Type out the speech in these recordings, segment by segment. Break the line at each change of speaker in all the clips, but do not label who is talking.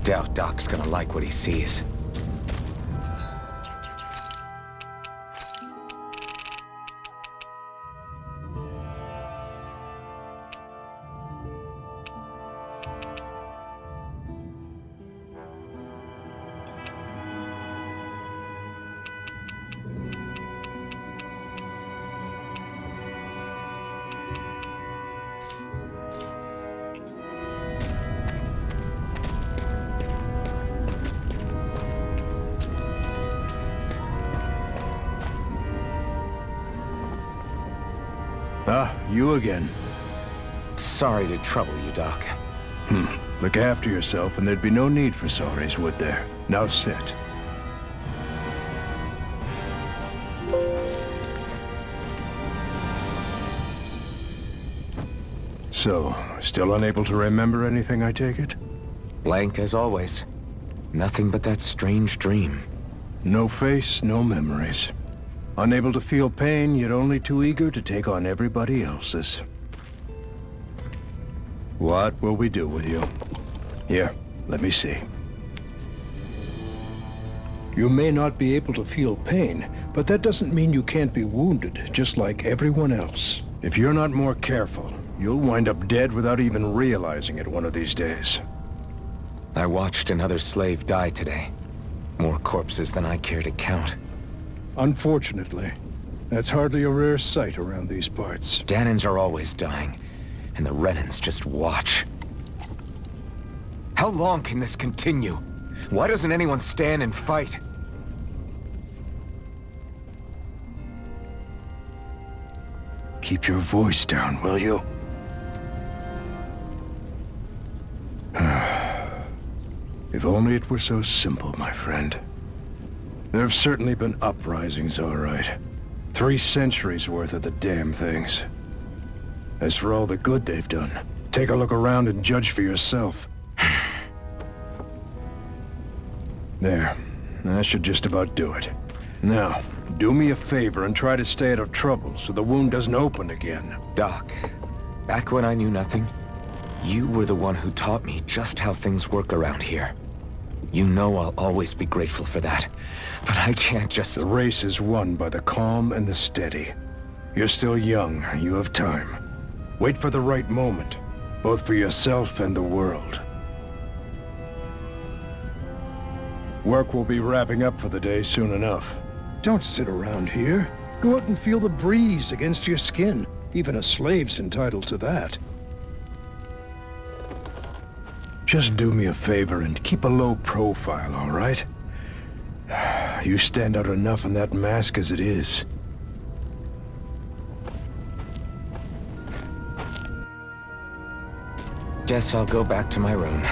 doubt Doc's gonna like what he sees.
Ah, you again.
Sorry to trouble you, Doc.
Look after yourself and there'd be no need for sorries, would there? Now sit. So, still unable to remember anything, I take it?
Blank as always. Nothing but that strange dream.
No face, no memories. Unable to feel pain, yet only too eager to take on everybody else's. What will we do with you? Here, let me see. You may not be able to feel pain, but that doesn't mean you can't be wounded, just like everyone else. If you're not more careful, you'll wind up dead without even realizing it one of these days.
I watched another slave die today. More corpses than I care to count.
Unfortunately, that's hardly a rare sight around these parts.
Dahnans are always dying, and the Renans just watch. How long can this continue? Why doesn't anyone stand and fight?
Keep your voice down, will you? If only it were so simple, my friend. There have certainly been uprisings, all right. 3 centuries worth of the damn things. As for all the good they've done, take a look around and judge for yourself. There. That should just about do it. Now, do me a favor and try to stay out of trouble so the wound doesn't open again.
Doc, back when I knew nothing, you were the one who taught me just how things work around here. You know I'll always be grateful for that, but I can't just...
The race is won by the calm and the steady. You're still young, you have time. Wait for the right moment, both for yourself and the world. Work will be wrapping up for the day soon enough. Don't sit around here. Go out and feel the breeze against your skin. Even a slave's entitled to that. Just do me a favor and keep a low profile, all right? You stand out enough in that mask as it is.
Guess I'll go back to my room.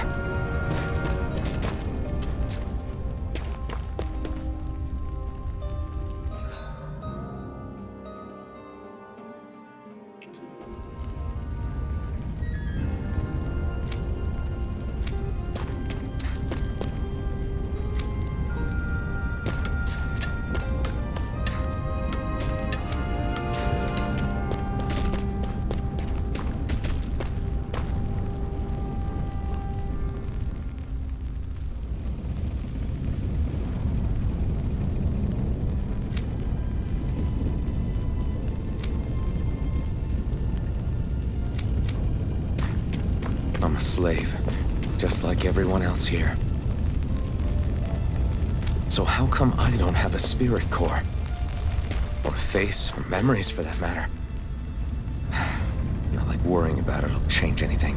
I'm a slave, just like everyone else here. So how come I don't have a spirit core? Or a face, or memories for that matter? Not like worrying about it'll change anything.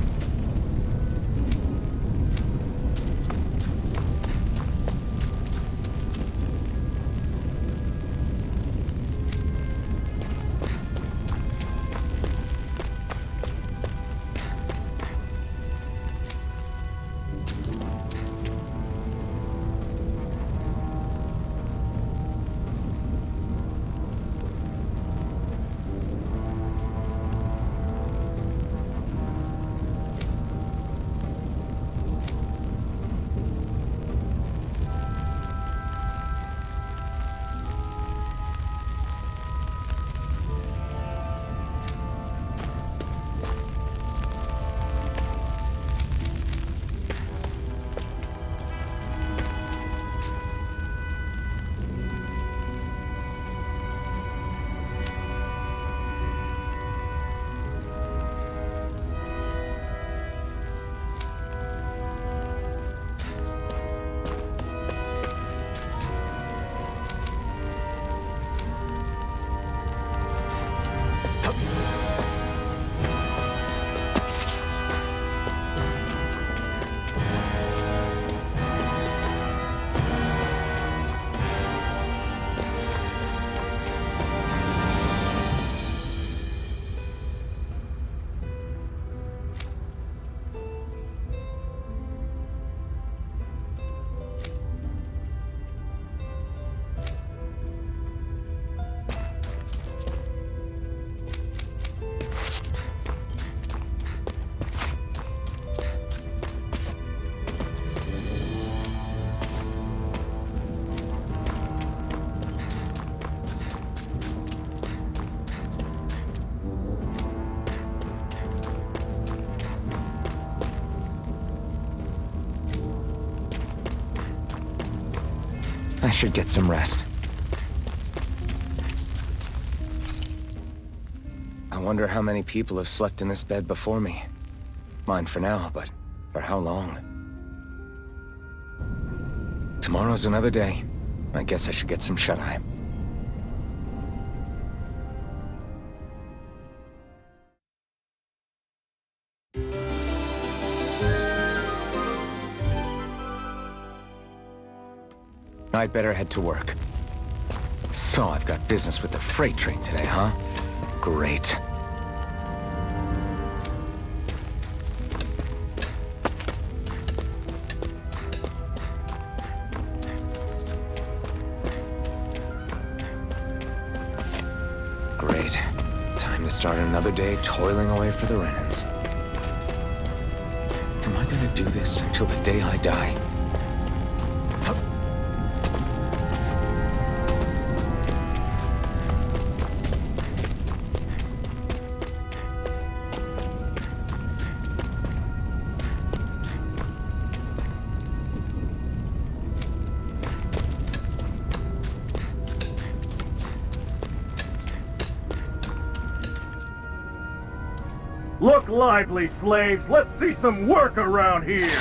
should get some rest. I wonder how many people have slept in this bed before me. Mine for now, but for how long? Tomorrow's another day. I guess I should get some shut-eye. I'd better head to work. So I've got business with the freight train today, huh? Great. Great. Time to start another day toiling away for the Renans. Am I gonna do this until the day I die?
Look lively, slaves! Let's see some work around here!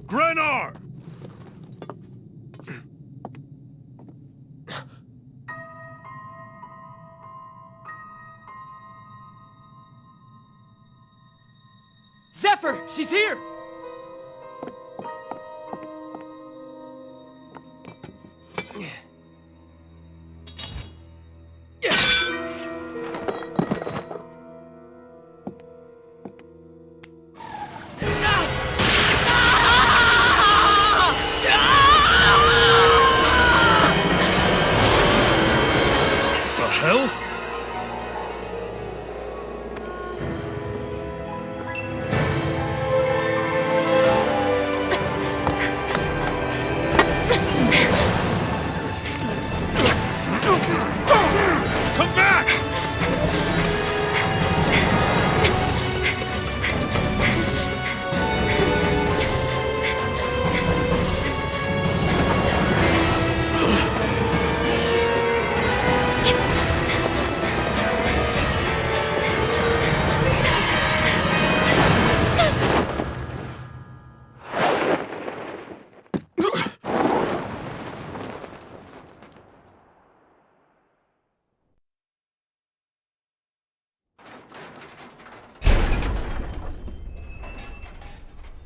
Grenar!
Zephyr! She's here!
The hell? Come back!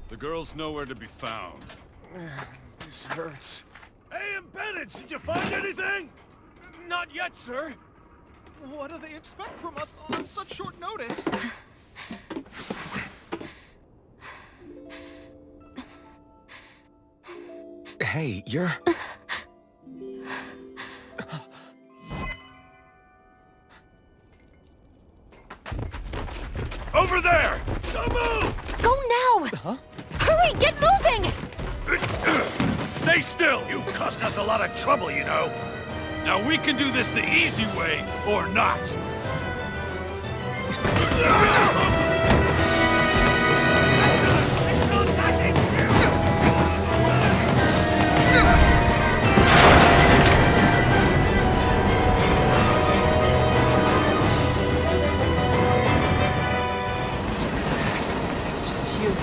The girl's nowhere to be found.
This hurts.
Hey, Embedded, did you find anything?
Not yet, sir. What do they expect from us on such short notice?
Hey, you're...
Over there! Don't move!
Go now!
Huh?
Hurry, get moving!
Stay still! You cost us a lot of trouble, you know. Now we can do this the easy way, or not.
It's just you.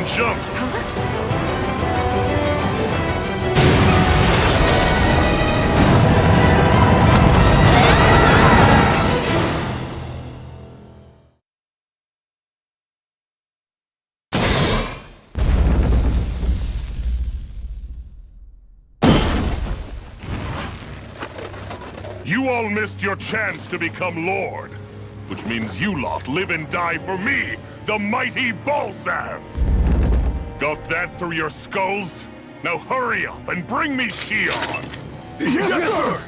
can jump! You all missed your chance to become Lord. Which means you lot live and die for me, the mighty Balzav! Got that through your skulls? Now hurry up and bring me Shion!
Yes, sir!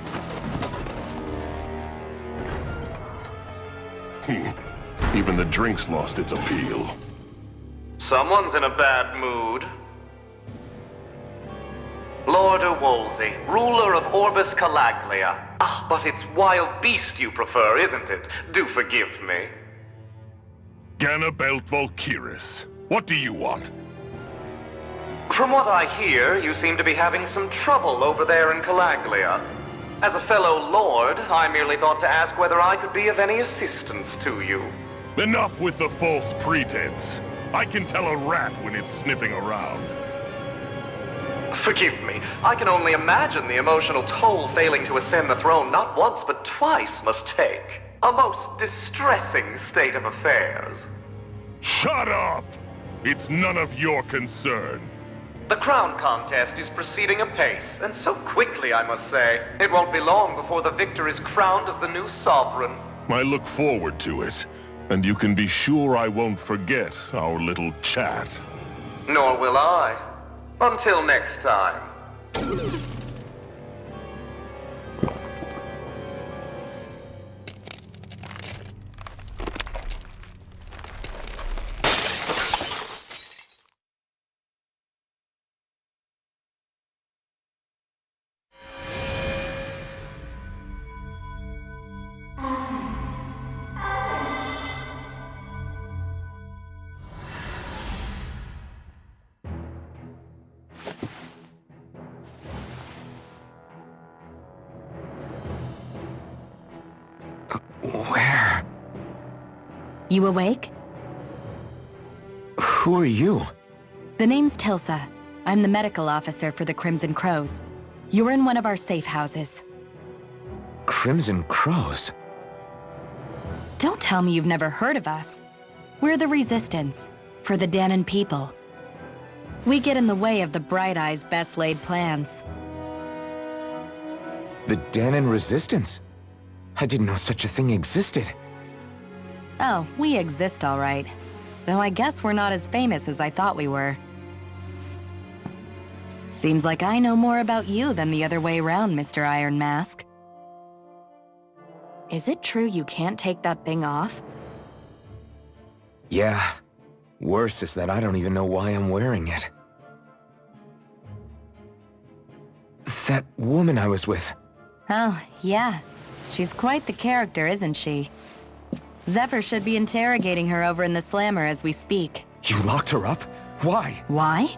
Even the drink's lost its appeal.
Someone's in a bad mood. Lord Wolsey, ruler of Orbis Calaglia. Ah, but it's wild beast you prefer, isn't it? Do forgive me.
Ganabelt Valkyris, what do you want?
From what I hear, you seem to be having some trouble over there in Calaglia. As a fellow lord, I merely thought to ask whether I could be of any assistance to you.
Enough with the false pretense. I can tell a rat when it's sniffing around.
Forgive me, I can only imagine the emotional toll failing to ascend the throne not once but twice must take. A most distressing state of affairs.
Shut up! It's none of your concern.
The crown contest is proceeding apace, and so quickly, I must say. It won't be long before the victor is crowned as the new sovereign.
I look forward to it, and you can be sure I won't forget our little chat.
Nor will I. Until next time.
Where?
You awake?
Who are you?
The name's Tilsa. I'm the medical officer for the Crimson Crows. You're in one of our safe houses.
Crimson Crows?
Don't tell me you've never heard of us. We're the Resistance, for the Dahnan people. We get in the way of the Bright Eyes' best-laid plans.
The Dahnan Resistance? I didn't know such a thing existed.
Oh, we exist all right. Though I guess we're not as famous as I thought we were. Seems like I know more about you than the other way around, Mr. Iron Mask. Is it true you can't take that thing off?
Yeah. Worse is that I don't even know why I'm wearing it. That woman I was with.
Oh, yeah. She's quite the character, isn't she? Zephyr should be interrogating her over in the Slammer as we speak.
You locked her up? Why?
Why?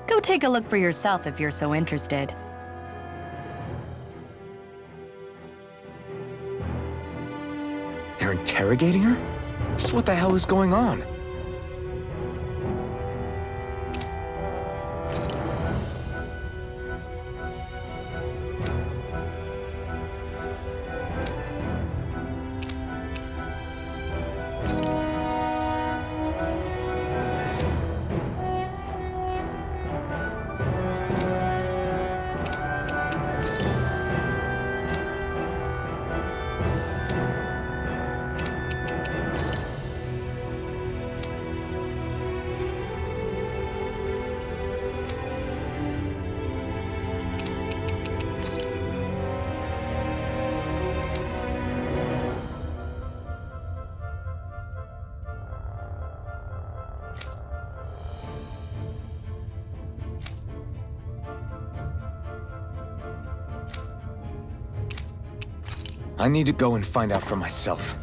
Go take a look for yourself if you're so interested.
They're interrogating her? Just what the hell is going on? I need to go and find out for myself.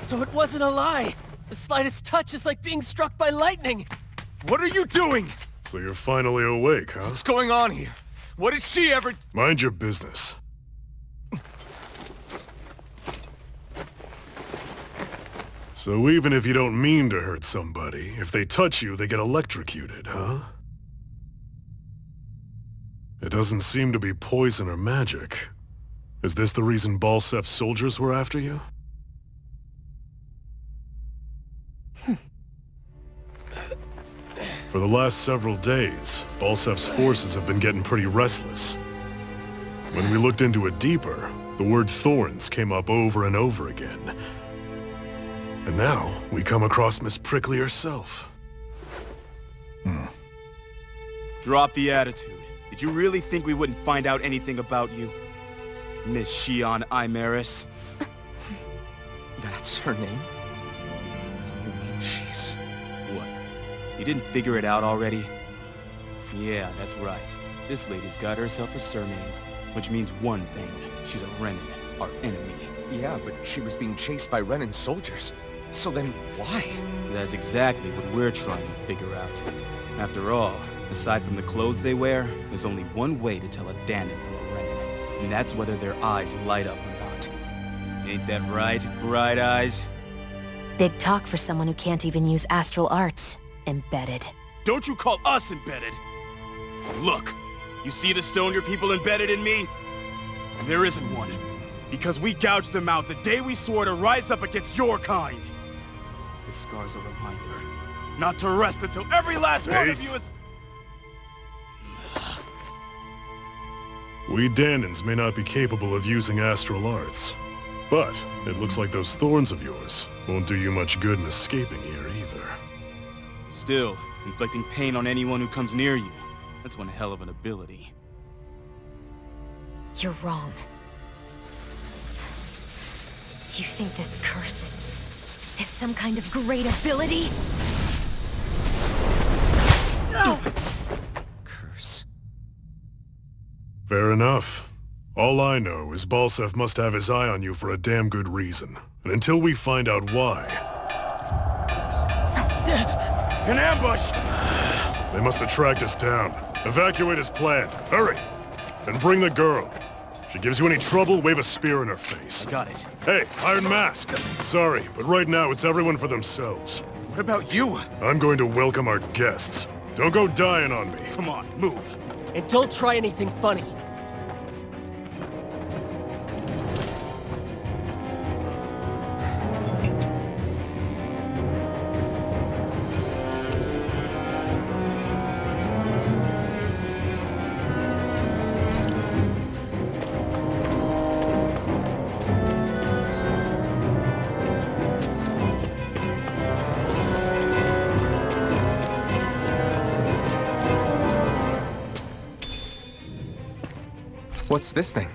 So it wasn't a lie. The slightest touch is like being struck by lightning.
What are you doing?
So you're finally awake, huh?
What's going on here? What did she ever...
Mind your business. So even if you don't mean to hurt somebody, if they touch you, they get electrocuted, huh? It doesn't seem to be poison or magic. Is this the reason Balsef's soldiers were after you? For the last several days, Balsef's forces have been getting pretty restless. When we looked into it deeper, the word thorns came up over and over again. And now, we come across Miss Prickly herself.
Drop the attitude. Did you really think we wouldn't find out anything about you? Miss Shion Imaris?
That's her name? You mean she's...
What? You didn't figure it out already? Yeah, that's right. This lady's got herself a surname, which means one thing. She's a Renan, our enemy.
Yeah, but she was being chased by Renan soldiers. So then, why?
That's exactly what we're trying to figure out. After all, aside from the clothes they wear, there's only one way to tell a Danon from a Renan, and that's whether their eyes light up or not. Ain't that right, Bright Eyes?
Big talk for someone who can't even use astral arts. Embedded.
Don't you call us embedded! Look, you see the stone your people embedded in me? There isn't one. Because we gouged them out the day we swore to rise up against your kind. This scar's a reminder, not to rest until every last one of you is...
We Danons may not be capable of using astral arts, but it looks like those thorns of yours won't do you much good in escaping here either.
Still, inflicting pain on anyone who comes near you, that's one hell of an ability.
You're wrong. You think this curse is some kind of great ability? No!
Curse.
Fair enough. All I know is Balsef must have his eye on you for a damn good reason. And until we find out why...
An ambush!
They must have tracked us down. Evacuate as planned. Hurry! And bring the girl. If she gives you any trouble, wave a spear in her face.
Got it.
Hey, Iron Mask! Sorry, but right now it's everyone for themselves.
What about you?
I'm going to welcome our guests. Don't go dying on me.
Come on, move.
And don't try anything funny.
What's this thing?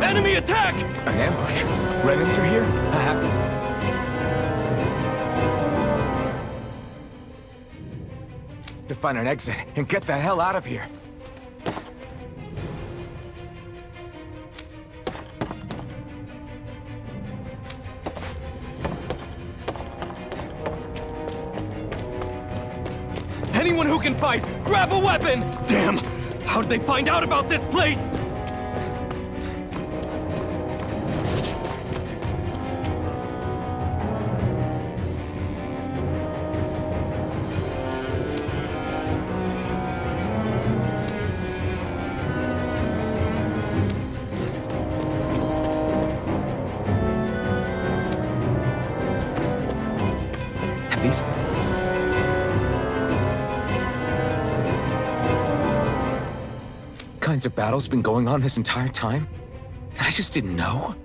Enemy attack!
An ambush. Renans are here? I have...
find an exit and get the hell out of here.
Anyone who can fight, grab a weapon! Damn! How did they find out about this place?
Have these... kinds of battles been going on this entire time? And I just didn't know?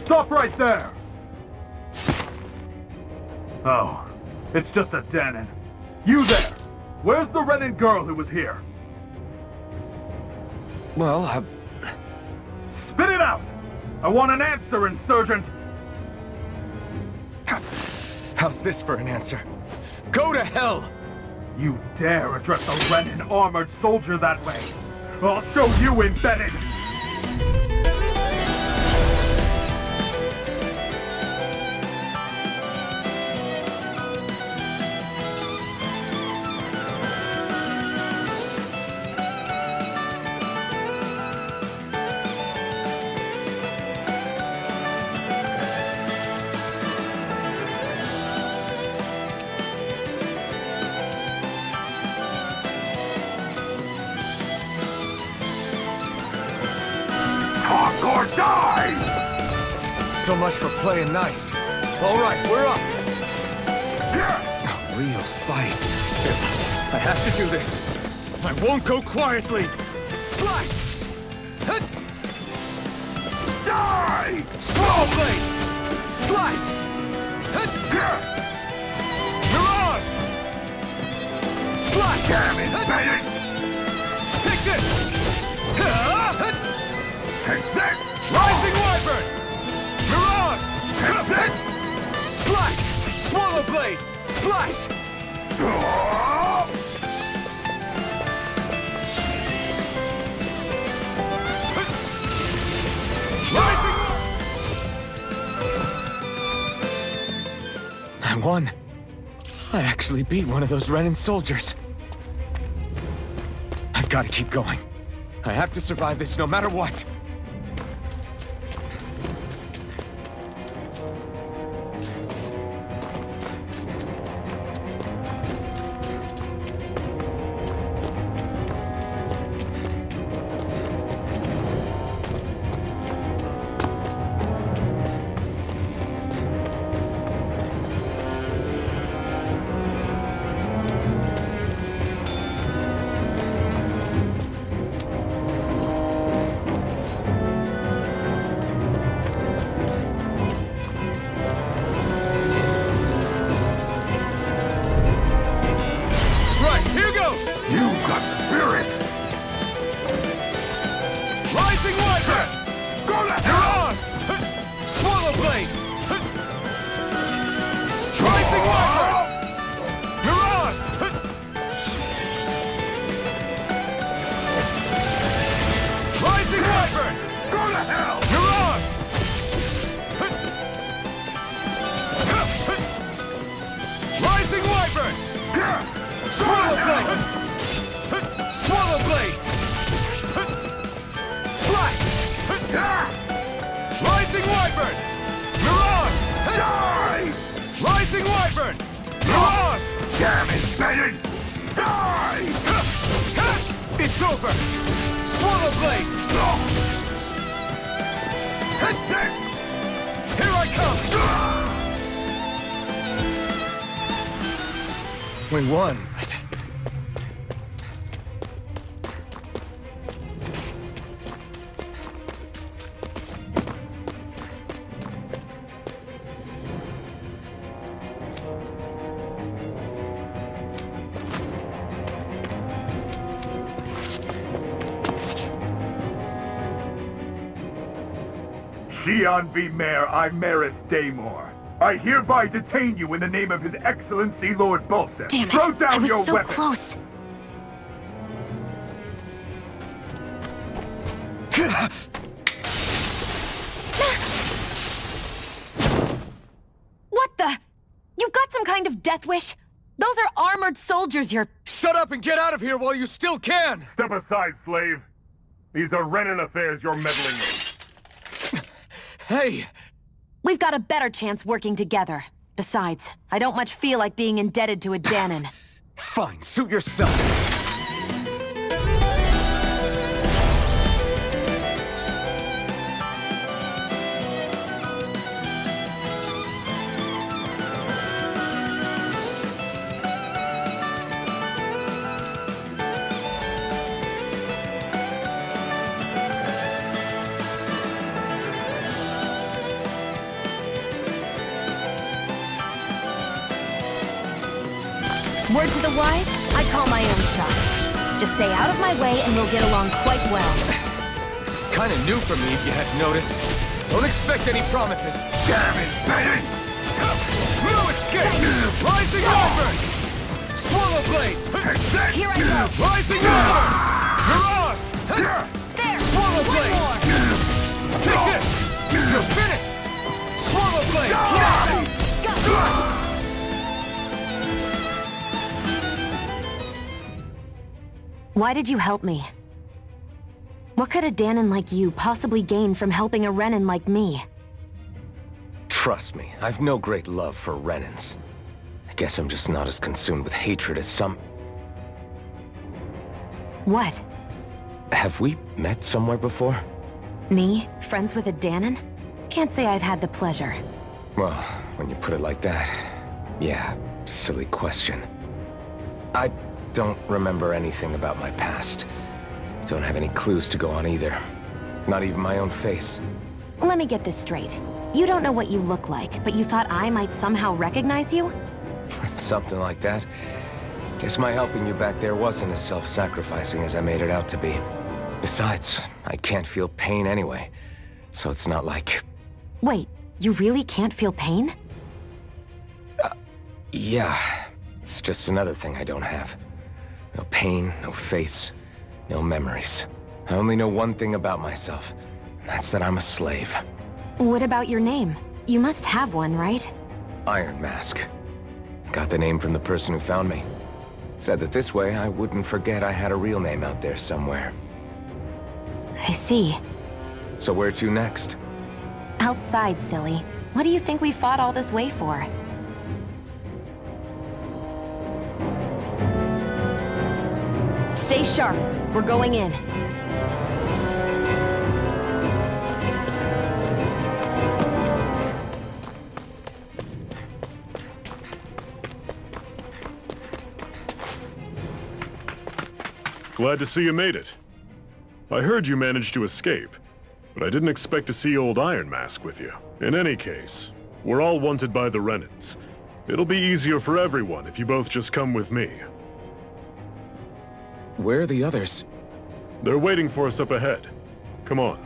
Stop right there! Oh, it's just a Danon. You there! Where's the Renan girl who was here?
Well,
Spit it out! I want an answer, Insurgent!
how's this for an answer? Go to hell!
You dare address a Renan armored soldier that way? I'll show you, Embedded! Talk or die!
So much for playing nice. All right, we're up. A real fight. Still, I have to do this.
I won't go quietly!
Slice! Hit!
Die!
Swallow blade! Slice! Hit! Mirage! Slice!
Damn it, Embedded!
Take this! Hit!
Take this!
Rising Wyvern! Mirage! Hit! Slice! Swallow blade! Slice! I won. I actually beat one of those Renan soldiers. I've got to keep going. I have to survive this no matter what. We won, right?
Xi'an V. Mayor Imaris Daymore. I hereby detain you in the name of His Excellency Lord Balseth.
Damn it!
Throw down
I was
your
so
weapon.
close. What the? You've got some kind of death wish? Those are armored soldiers you're...
Shut up and get out of here while you still can!
Step aside, slave. These are Renan affairs you're meddling in.
Hey!
We've got a better chance working together. Besides, I don't much feel like being indebted to a Dahnan.
Fine, suit yourself.
Word to the wise, I call my own shot. Just stay out of my way and we'll get along quite well.
This is kinda new for me, if you hadn't noticed. Don't expect any promises.
Damn it, Bennett!
No escape! Rising over! Swallow blade!
Here I go!
Rising over! Mirage!
There!
Swallow
One
blade!
more!
Take this! You're finished! Swallow blade!
Go! Why did you help me? What could a Dahnan like you possibly gain from helping a Renan like me?
Trust me, I've no great love for Renans. I guess I'm just not as consumed with hatred as some...
What?
Have we met somewhere before?
Me? Friends with a Dahnan? Can't say I've had the pleasure.
Well, when you put it like that, yeah, silly question. I don't remember anything about my past. Don't have any clues to go on either. Not even my own face.
Let me get this straight. You don't know what you look like, but you thought I might somehow recognize you?
Something like that. Guess my helping you back there wasn't as self-sacrificing as I made it out to be. Besides, I can't feel pain anyway, so it's not like...
Wait, you really can't feel pain?
Yeah, it's just another thing I don't have. No pain, no face, no memories. I only know one thing about myself, and that's that I'm a slave.
What about your name? You must have one, right?
Iron Mask. Got the name from the person who found me. Said that this way I wouldn't forget I had a real name out there somewhere.
I see.
So where to next?
Outside, silly. What do you think we fought all this way for? Stay sharp. We're going in.
Glad to see you made it. I heard you managed to escape, but I didn't expect to see old Iron Mask with you. In any case, we're all wanted by the Renans. It'll be easier for everyone if you both just come with me.
Where are the others?
They're waiting for us up ahead. Come on.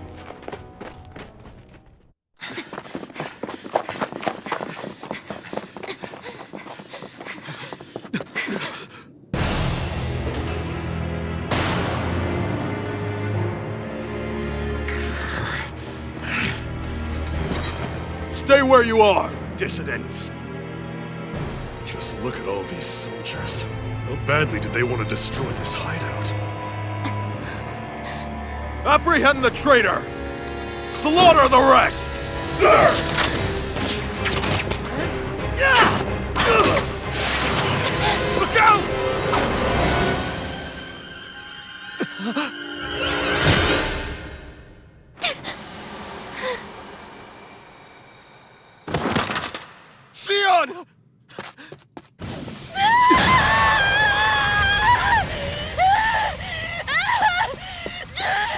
Stay where you are, dissidents.
Just look at all these soldiers. How badly did they want to destroy this hideout?
Apprehend the traitor! Slaughter the rest!
Look out! Xi'an!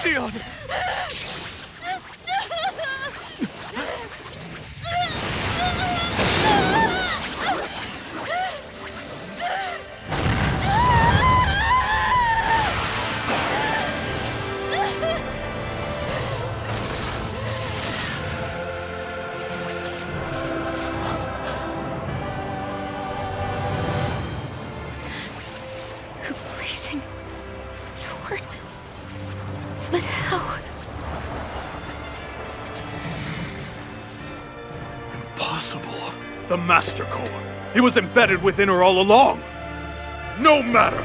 Xi'an!
possible?
The Master Core. He was embedded within her all along. No matter.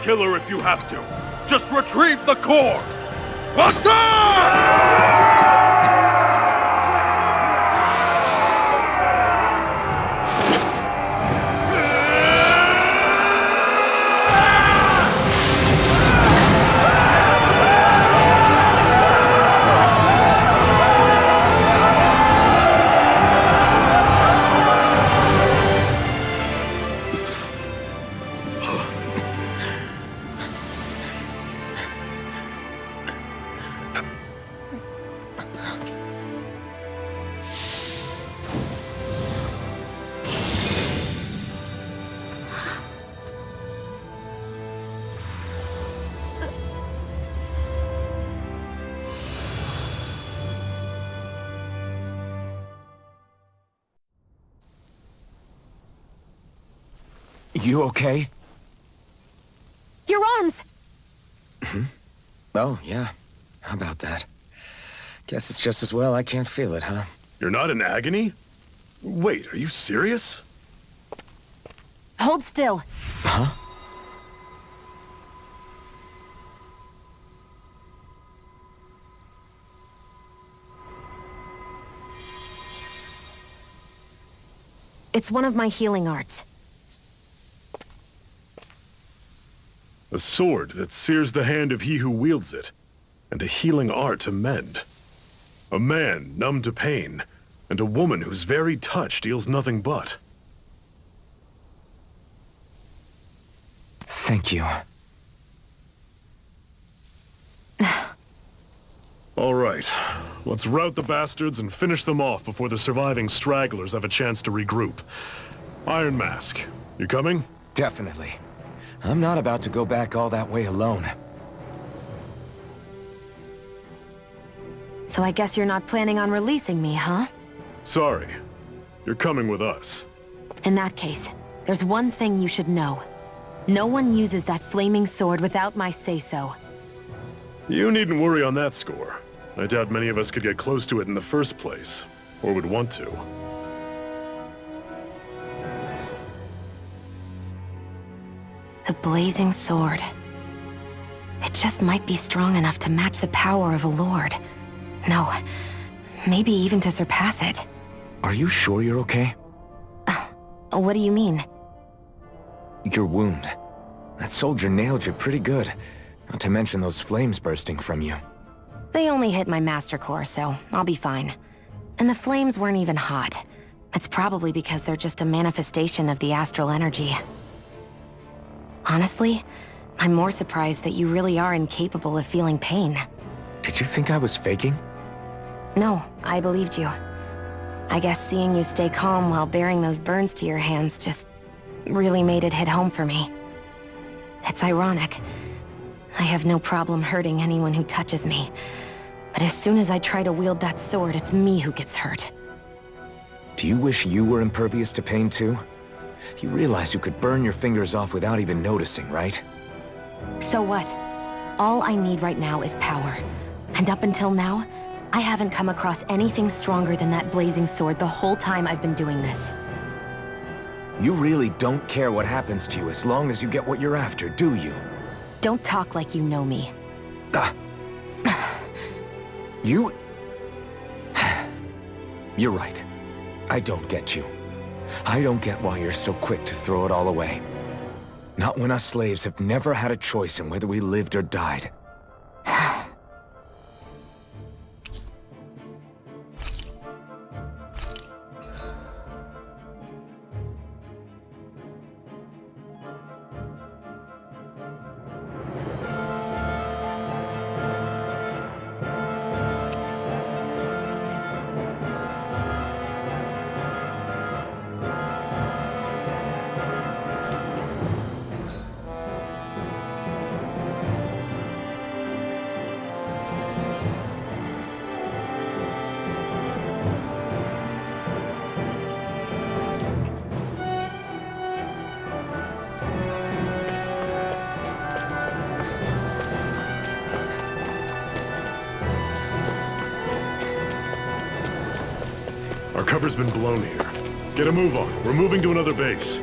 Kill her if you have to. Just retrieve the core. Attack!
You okay?
Your arms!
Oh, yeah. How about that? Guess it's just as well I can't feel it, huh?
You're not in agony? Wait, are you serious?
Hold still.
Huh?
It's one of my healing arts.
A sword that sears the hand of he who wields it, and a healing art to mend. A man numb to pain, and a woman whose very touch deals nothing but.
Thank you.
All right, let's rout the bastards and finish them off before the surviving stragglers have a chance to regroup. Iron Mask, you coming?
Definitely. I'm not about to go back all that way alone.
So I guess you're not planning on releasing me, huh?
Sorry. You're coming with us.
In that case, there's one thing you should know. No one uses that flaming sword without my say-so.
You needn't worry on that score. I doubt many of us could get close to it in the first place, or would want to.
The blazing sword. It just might be strong enough to match the power of a lord. No, maybe even to surpass it.
Are you sure you're okay?
What do you mean?
Your wound. That soldier nailed you pretty good. Not to mention those flames bursting from you.
They only hit my Master Core, so I'll be fine. And the flames weren't even hot. It's probably because they're just a manifestation of the astral energy. Honestly, I'm more surprised that you really are incapable of feeling pain.
Did you think I was faking?
No, I believed you. I guess seeing you stay calm while bearing those burns to your hands just really made it hit home for me. It's ironic. I have no problem hurting anyone who touches me. But as soon as I try to wield that sword, it's me who gets hurt.
Do you wish you were impervious to pain too? You realize you could burn your fingers off without even noticing, right?
So what? All I need right now is power. And up until now, I haven't come across anything stronger than that blazing sword the whole time I've been doing this.
You really don't care what happens to you as long as you get what you're after, do you?
Don't talk like you know me.
You... You're right. I don't get you. I don't get why you're so quick to throw it all away. Not when us slaves have never had a choice in whether we lived or died.
cover's been blown here. Get a move on. We're moving to another base.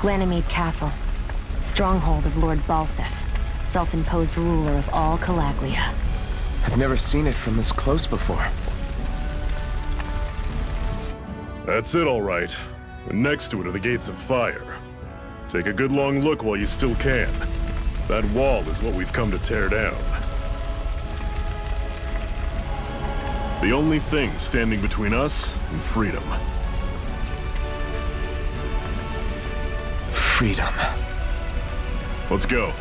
Glanimede Castle. Stronghold of Lord Balseph, self-imposed ruler of all Calaglia.
I've never seen it from this close before.
That's it, all right. And next to it are the Gates of Fire. Take a good long look while you still can. That wall is what we've come to tear down. The only thing standing between us and freedom.
Freedom.
Let's go.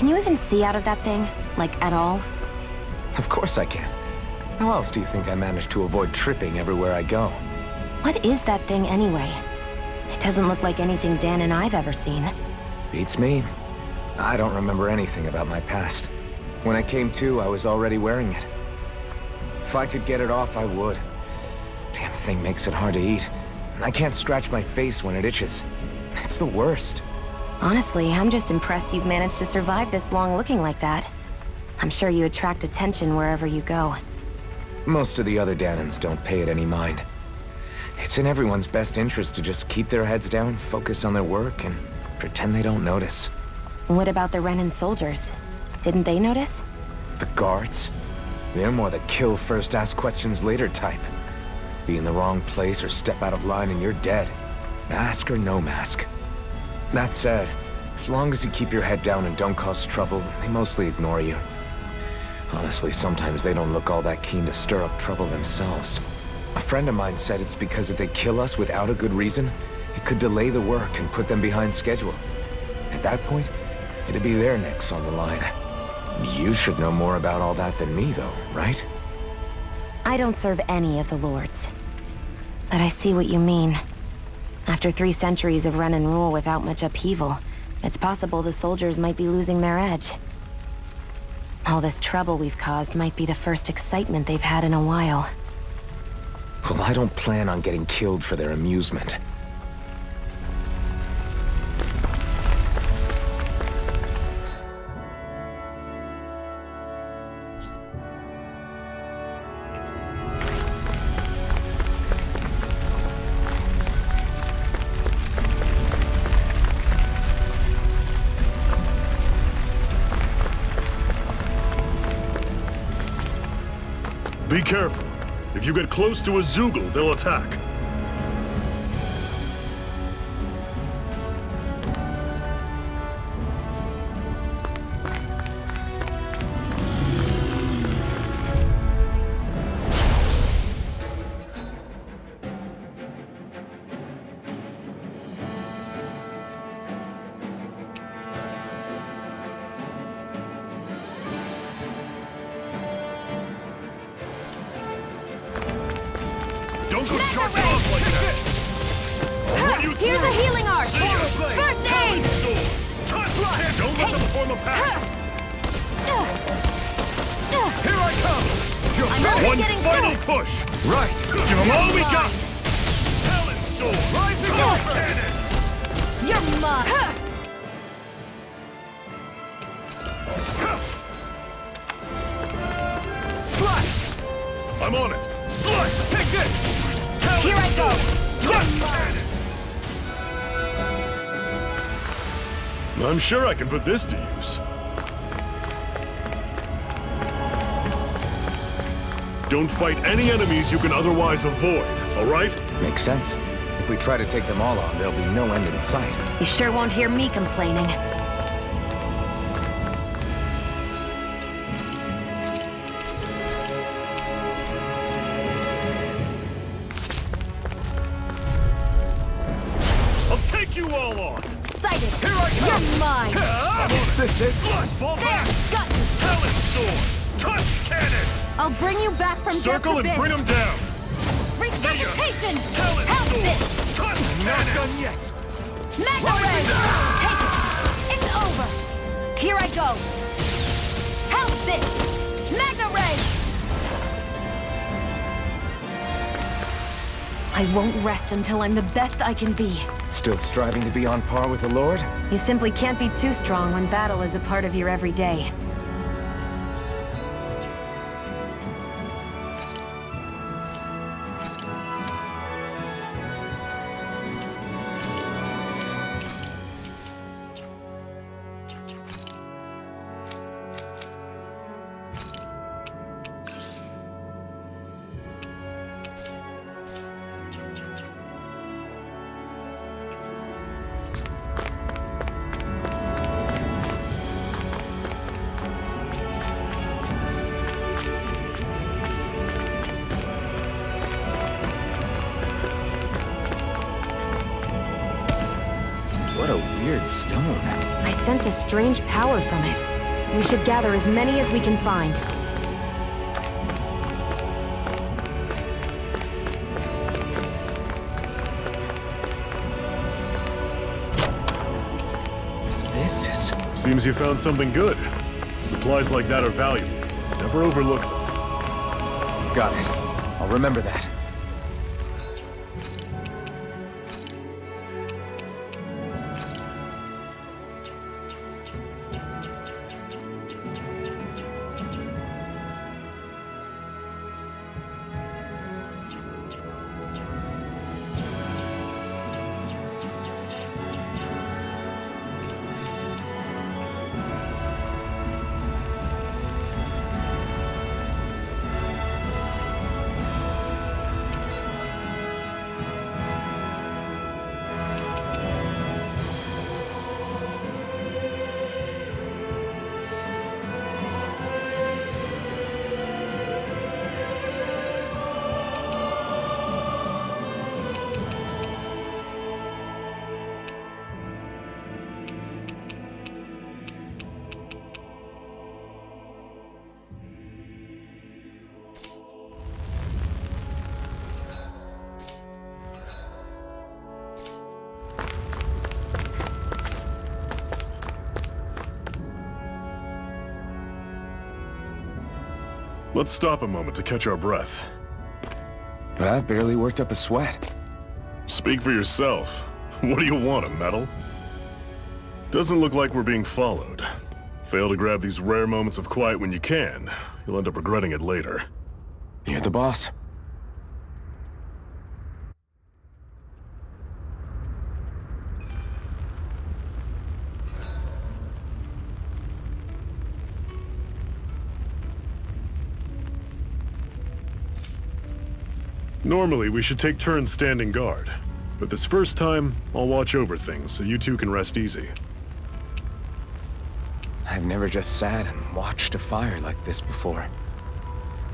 Can you even see out of that thing? Like, at all?
Of course I can. How else do you think I managed to avoid tripping everywhere I go?
What is that thing anyway? It doesn't look like anything Dan and I've ever seen.
Beats me. I don't remember anything about my past. When I came to, I was already wearing it. If I could get it off, I would. Damn thing makes it hard to eat. And I can't scratch my face when it itches. It's the worst.
Honestly, I'm just impressed you've managed to survive this long looking like that. I'm sure you attract attention wherever you go.
Most of the other Danans don't pay it any mind. It's in everyone's best interest to just keep their heads down, focus on their work, and pretend they don't notice.
What about the Renan soldiers? Didn't they notice?
The guards? They're more the kill first, ask questions later type. Be in the wrong place or step out of line and you're dead. Mask or no mask. That said, as long as you keep your head down and don't cause trouble, they mostly ignore you. Honestly, sometimes they don't look all that keen to stir up trouble themselves. A friend of mine said it's because if they kill us without a good reason, it could delay the work and put them behind schedule. At that point, it'd be their necks on the line. You should know more about all that than me, though, right?
I don't serve any of the lords. But I see what you mean. After 3 centuries of Renan rule without much upheaval, it's possible the soldiers might be losing their edge. All this trouble we've caused might be the first excitement they've had in a while.
Well, I don't plan on getting killed for their amusement.
Be careful. If you get close to a Zeugle, they'll attack. Don't go charging off like that!
Here's a healing art! First aid!
Don't let them form a pack!
Here I come!
One final push!
Right!
Give them all we got! Talon Sword!
Rising
Tusk
up!
Cannon!
You're mine!
Slash!
I'm on it! Slice!
Take this!
Here I go!
Tusk Cannon! I'm sure I can put this to use. Don't fight any enemies you can otherwise avoid, all right?
Makes sense. If we try to take them all on, there'll be no end in sight.
You sure won't hear me complaining.
I'll take you all on!
Sighted!
Here I come!
You're mine!
This is...
Slut! Fall back!
Got you!
Talon Sword! Tusk Cannon!
I'll bring you back from
Circle
death
and
abyss.
bring them down!
Resuscitation!
Talon
Help
Sword!
this!
Tusk
Not
Cannon!
done yet!
Mega Ray! Take it! It's over! Here I go! Help this! Mega Ray! I won't rest until I'm the best I can be.
Still striving to be on par with the Lord?
You simply can't be too strong when battle is a part of your everyday.
What a weird stone.
I sense a strange power from it. We should gather as many as we can find.
This is...
Seems you found something good. Supplies like that are valuable. Never overlook them.
Got it. I'll remember that.
Let's stop a moment to catch our breath.
But I've barely worked up a sweat.
Speak for yourself. What do you want, a medal? Doesn't look like we're being followed. Fail to grab these rare moments of quiet when you can. You'll end up regretting it later.
You're the boss.
Normally, we should take turns standing guard. But this first time, I'll watch over things so you two can rest easy.
I've never just sat and watched a fire like this before.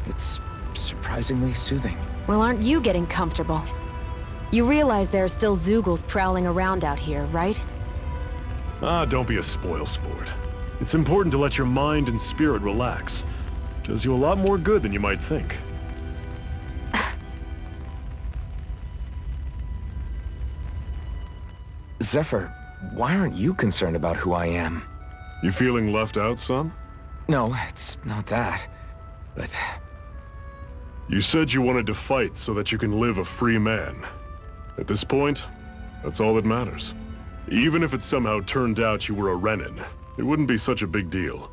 It's surprisingly soothing.
Well, aren't you getting comfortable? You realize there are still Zeugles prowling around out here, right?
Ah, don't be a spoilsport. It's important to let your mind and spirit relax. Does you a lot more good than you might think.
Zephyr, why aren't you concerned about who I am?
You feeling left out, son?
No, it's not that. But...
You said you wanted to fight so that you can live a free man. At this point, that's all that matters. Even if it somehow turned out you were a Renan, it wouldn't be such a big deal.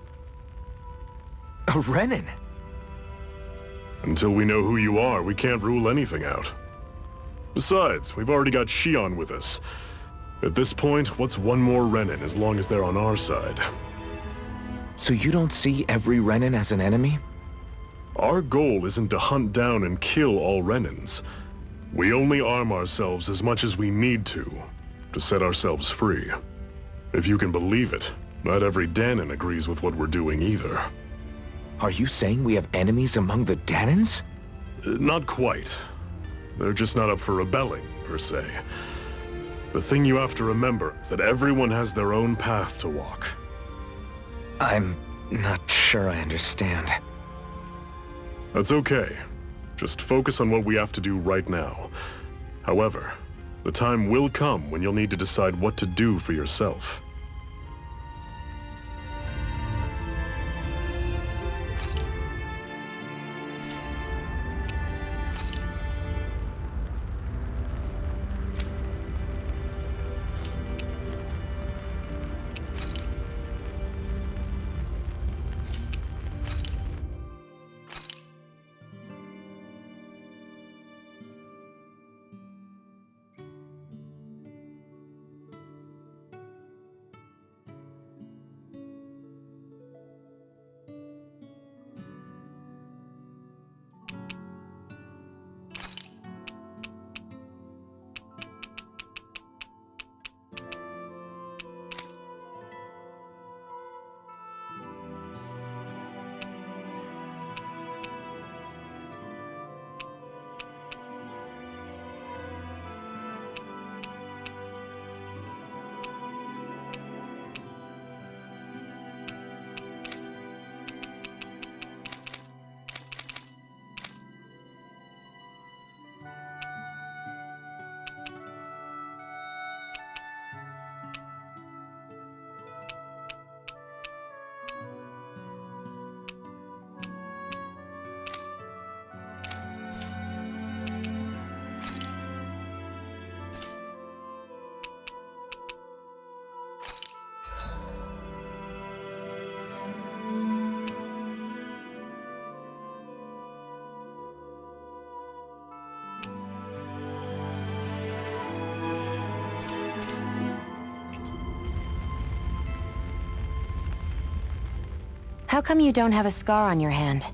A Renan?
Until we know who you are, we can't rule anything out. Besides, we've already got Shion with us. At this point, what's one more Renan as long as they're on our side?
So you don't see every Renan as an enemy?
Our goal isn't to hunt down and kill all Renans. We only arm ourselves as much as we need to set ourselves free. If you can believe it, not every Danan agrees with what we're doing either.
Are you saying we have enemies among the Danans?
Not quite. They're just not up for rebelling, per se. The thing you have to remember is that everyone has their own path to walk.
I'm not sure I understand.
That's okay. Just focus on what we have to do right now. However, the time will come when you'll need to decide what to do for yourself.
How come you don't have a scar on your hand?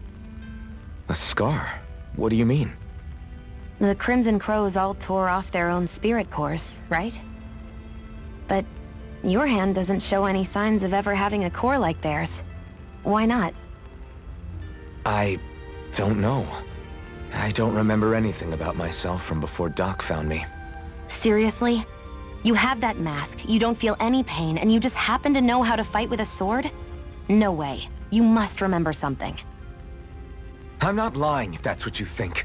A scar? What do you mean?
The Crimson Crows all tore off their own spirit cores, right? But your hand doesn't show any signs of ever having a core like theirs. Why not?
I don't know. I don't remember anything about myself from before Doc found me.
Seriously? You have that mask, you don't feel any pain, and you just happen to know how to fight with a sword? No way. You must remember something.
I'm not lying if that's what you think.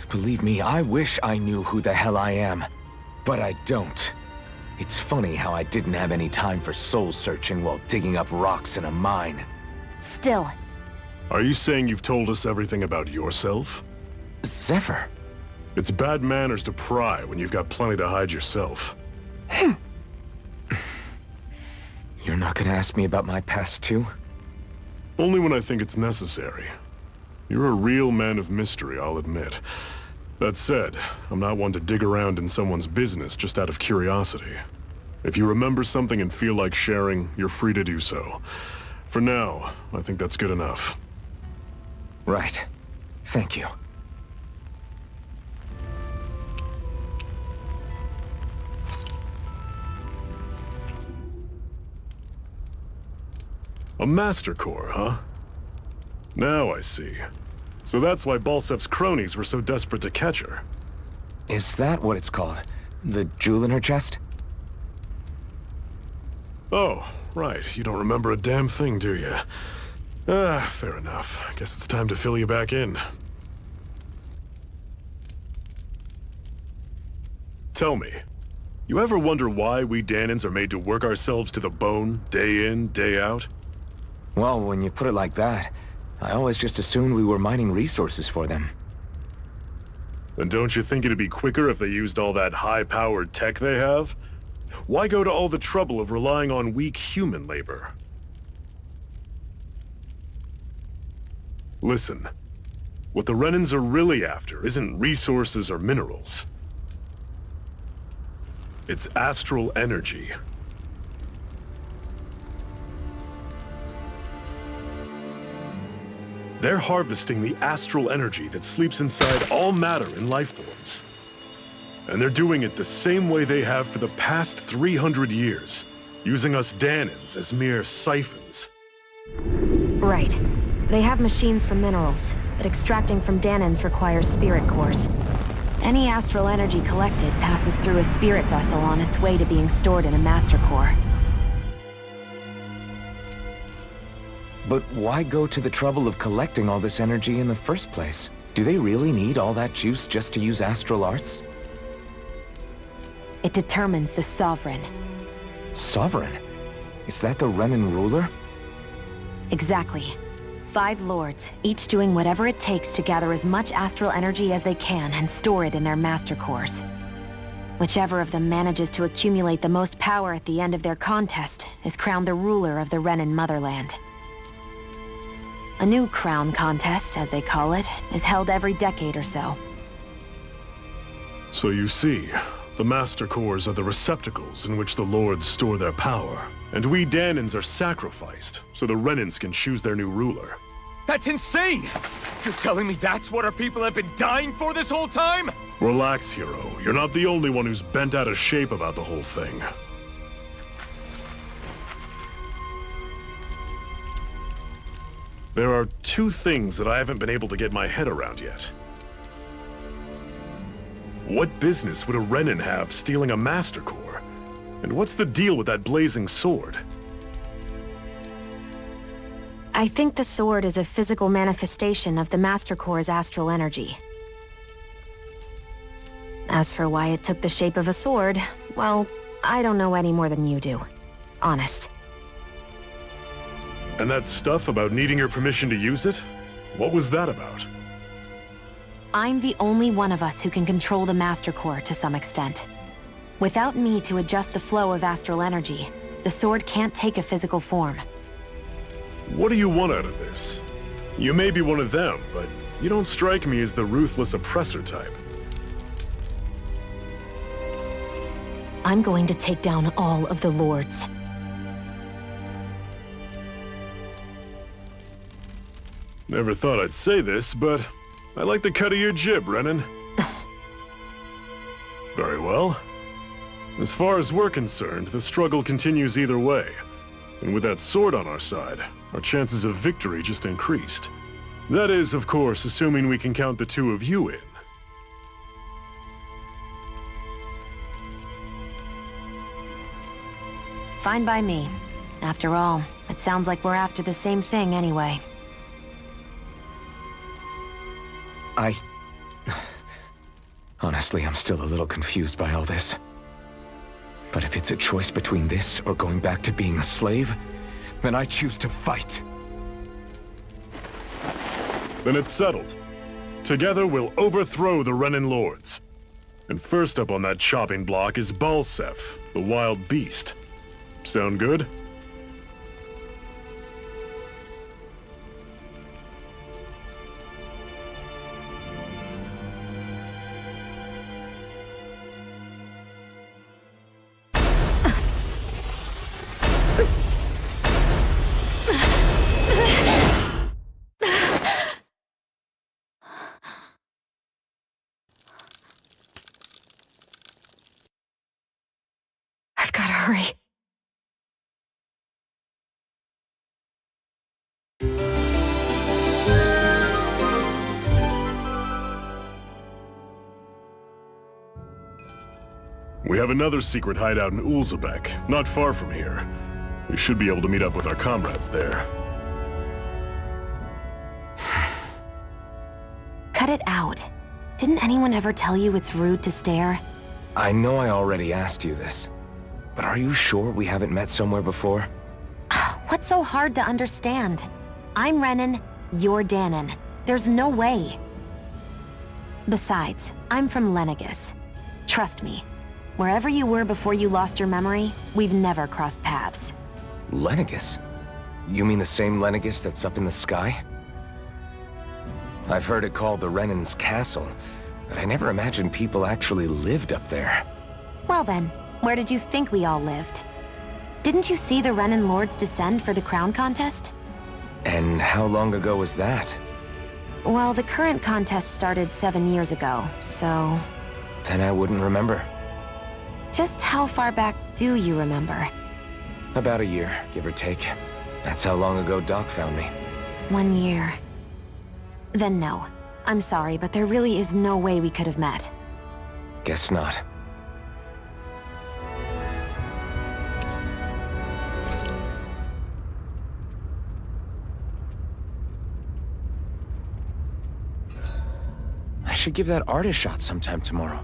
Believe me, I wish I knew who the hell I am. But I don't. It's funny how I didn't have any time for soul-searching while digging up rocks in a mine.
Still.
Are you saying you've told us everything about yourself?
Zephyr.
It's bad manners to pry when you've got plenty to hide yourself.
You're not gonna ask me about my past too?
Only when I think it's necessary. You're a real man of mystery, I'll admit. That said, I'm not one to dig around in someone's business just out of curiosity. If you remember something and feel like sharing, you're free to do so. For now, I think that's good enough.
Right. Thank you.
A Master Core, huh? Now I see. So that's why Balsef's cronies were so desperate to catch her.
Is that what it's called? The jewel in her chest?
Oh, right. You don't remember a damn thing, do you? Fair enough. I guess it's time to fill you back in. Tell me, you ever wonder why we Dahnans are made to work ourselves to the bone, day in, day out?
Well, when you put it like that, I always just assumed we were mining resources for them.
And don't you think it'd be quicker if they used all that high-powered tech they have? Why go to all the trouble of relying on weak human labor? Listen, what the Renans are really after isn't resources or minerals. It's astral energy. They're harvesting the astral energy that sleeps inside all matter in life forms. And they're doing it the same way they have for the past 300 years, using us Dahnans as mere siphons.
Right. They have machines for minerals, but extracting from Dahnans requires spirit cores. Any astral energy collected passes through a spirit vessel on its way to being stored in a master core.
But why go to the trouble of collecting all this energy in the first place? Do they really need all that juice just to use astral arts?
It determines the Sovereign.
Sovereign? Is that the Renan ruler?
Exactly. 5 lords, each doing whatever it takes to gather as much astral energy as they can and store it in their master cores. Whichever of them manages to accumulate the most power at the end of their contest is crowned the ruler of the Renan motherland. A new crown contest, as they call it, is held every decade or so.
So you see, the Master Cores are the receptacles in which the Lords store their power. And we Dahnans are sacrificed, so the Renans can choose their new ruler.
That's insane! You're telling me that's what our people have been dying for this whole time?
Relax, hero. You're not the only one who's bent out of shape about the whole thing. There are 2 things that I haven't been able to get my head around yet. What business would a Renan have stealing a Master Core? And what's the deal with that blazing sword?
I think the sword is a physical manifestation of the Master Core's astral energy. As for why it took the shape of a sword, well, I don't know any more than you do. Honest.
And that stuff about needing your permission to use it? What was that about?
I'm the only one of us who can control the Master Core to some extent. Without me to adjust the flow of astral energy, the sword can't take a physical form.
What do you want out of this? You may be one of them, but you don't strike me as the ruthless oppressor type.
I'm going to take down all of the lords.
Never thought I'd say this, but I like the cut of your jib, Renan. Very well. As far as we're concerned, the struggle continues either way. And with that sword on our side, our chances of victory just increased. That is, of course, assuming we can count the two of you in.
Fine by me. After all, it sounds like we're after the same thing anyway.
Honestly, I'm still a little confused by all this. But if it's a choice between this or going back to being a slave, then I choose to fight.
Then it's settled. Together we'll overthrow the Renan Lords. And first up on that chopping block is Balseph, the wild beast. Sound good?
I've gotta hurry.
We have another secret hideout in Ulzebek, not far from here. We should be able to meet up with our comrades there.
Cut it out. Didn't anyone ever tell you it's rude to stare?
I know I already asked you this, but are you sure we haven't met somewhere before?
What's so hard to understand? I'm Renan, you're Danon. There's no way. Besides, I'm from Lenegis. Trust me, wherever you were before you lost your memory, we've never crossed paths.
Lenegis? You mean the same Lenegis that's up in the sky? I've heard it called the Renan's Castle, but I never imagined people actually lived up there.
Well then, where did you think we all lived? Didn't you see the Renan Lords descend for the crown contest?
And how long ago was that?
Well, the current contest started 7 years ago, so...
Then I wouldn't remember.
Just how far back do you remember?
About a year, give or take. That's how long ago Doc found me.
1 year. Then no. I'm sorry, but there really is no way we could have met.
Guess not. I should give that art a shot sometime tomorrow.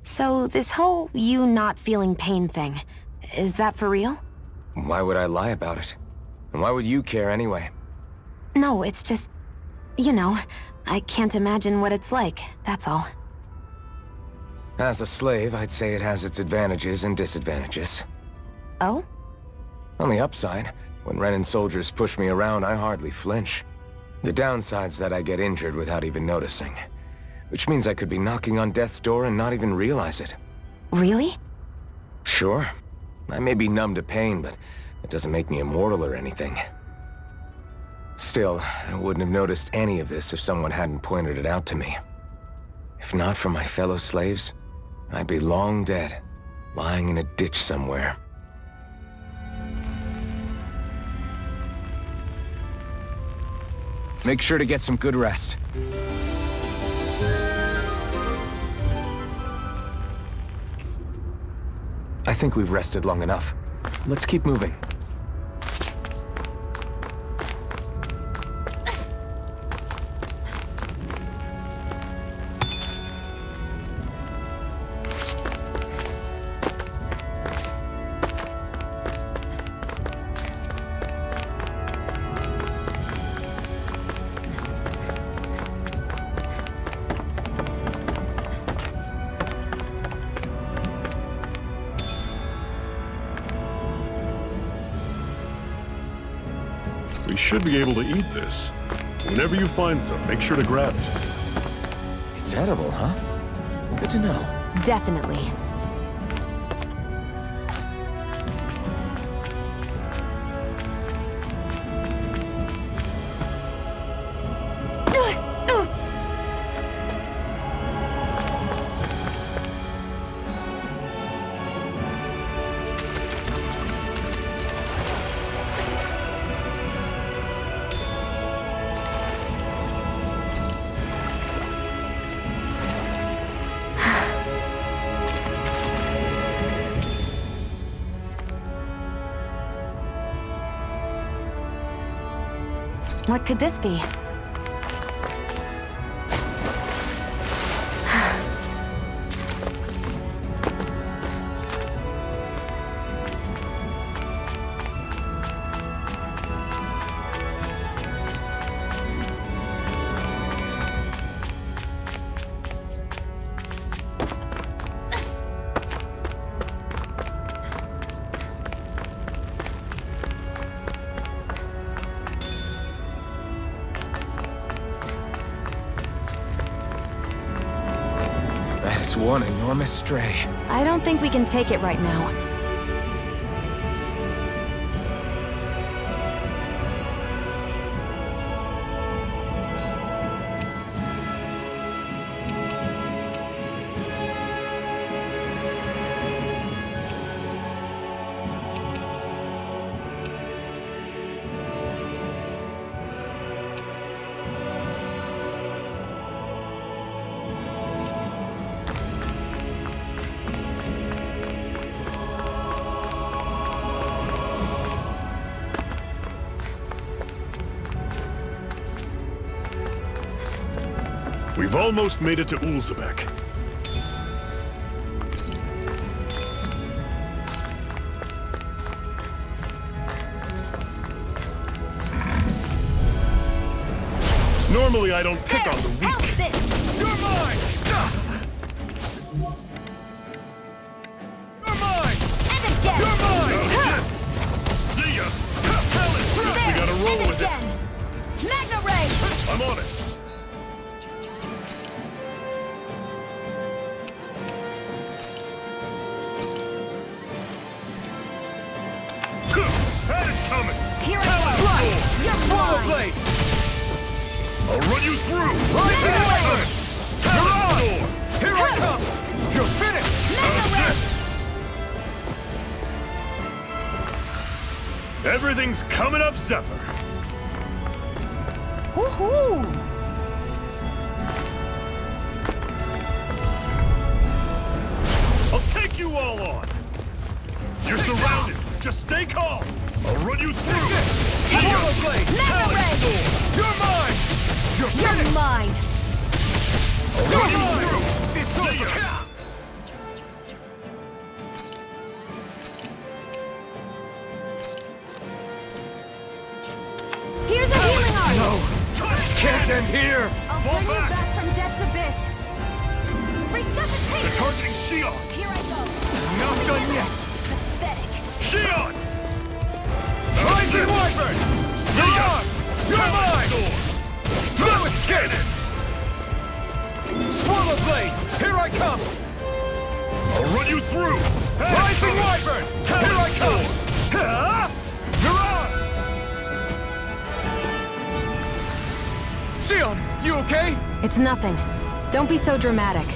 So, this whole you not feeling pain thing, is that for real?
Why would I lie about it? And why would you care anyway?
No, it's just... You know, I can't imagine what it's like, that's all.
As a slave, I'd say it has its advantages and disadvantages.
Oh?
On the upside, when Renan soldiers push me around, I hardly flinch. The downside's that I get injured without even noticing. Which means I could be knocking on death's door and not even realize it.
Really?
Sure. I may be numb to pain, but it doesn't make me immortal or anything. Still, I wouldn't have noticed any of this if someone hadn't pointed it out to me. If not for my fellow slaves, I'd be long dead, lying in a ditch somewhere. Make sure to get some good rest. I think we've rested long enough. Let's keep moving.
We should be able to eat this. Whenever you find some, make sure to grab it.
It's edible, huh? Good to know.
Definitely. What could this be?
That is one enormous stray.
I don't think we can take it right now.
We've almost made it to Ulzebek. Normally I don't pick on the weak.
You're mine! You're mine!
And again!
You're mine!
See ya! Tell it! Guess we gotta roll with it.
Magna Ray!
I'm on it. Had it coming!
Here
Tell
I
it,
go!
fool!
You're
Swallow
blind!
blade!
I'll run you through!
Right
Magna
there!
Ray!
Tell
You're
it,
on!
sword!
Here I come! You're finished!
Magna Ray!
Everything's coming up, Zephyr!
Woohoo!
I'll take you all on! You're surrounded! Just stay calm! I'll run you through! See ya!
Swallow blade!
Magna Ray!
You're mine! You're
You're
finished!
mine!
I'll run you
mine!
through!
It's
See
over!
ya!
Here's a healing art!
No! Can't end here!
I'll
Fall
bring you
back.
back from Death's Abyss!
They're
Resuscitation!
targeting Shion!
Here I go!
Not done yet!
Pathetic!
Shion!
Rising Wyvern!
See ya!
You're mine! Now escape! Swallow blade! Here I come!
I'll run you through!
Rising Wyvern! Here I come! Huh? You're on! Sion, you okay?
It's nothing. Don't be so dramatic.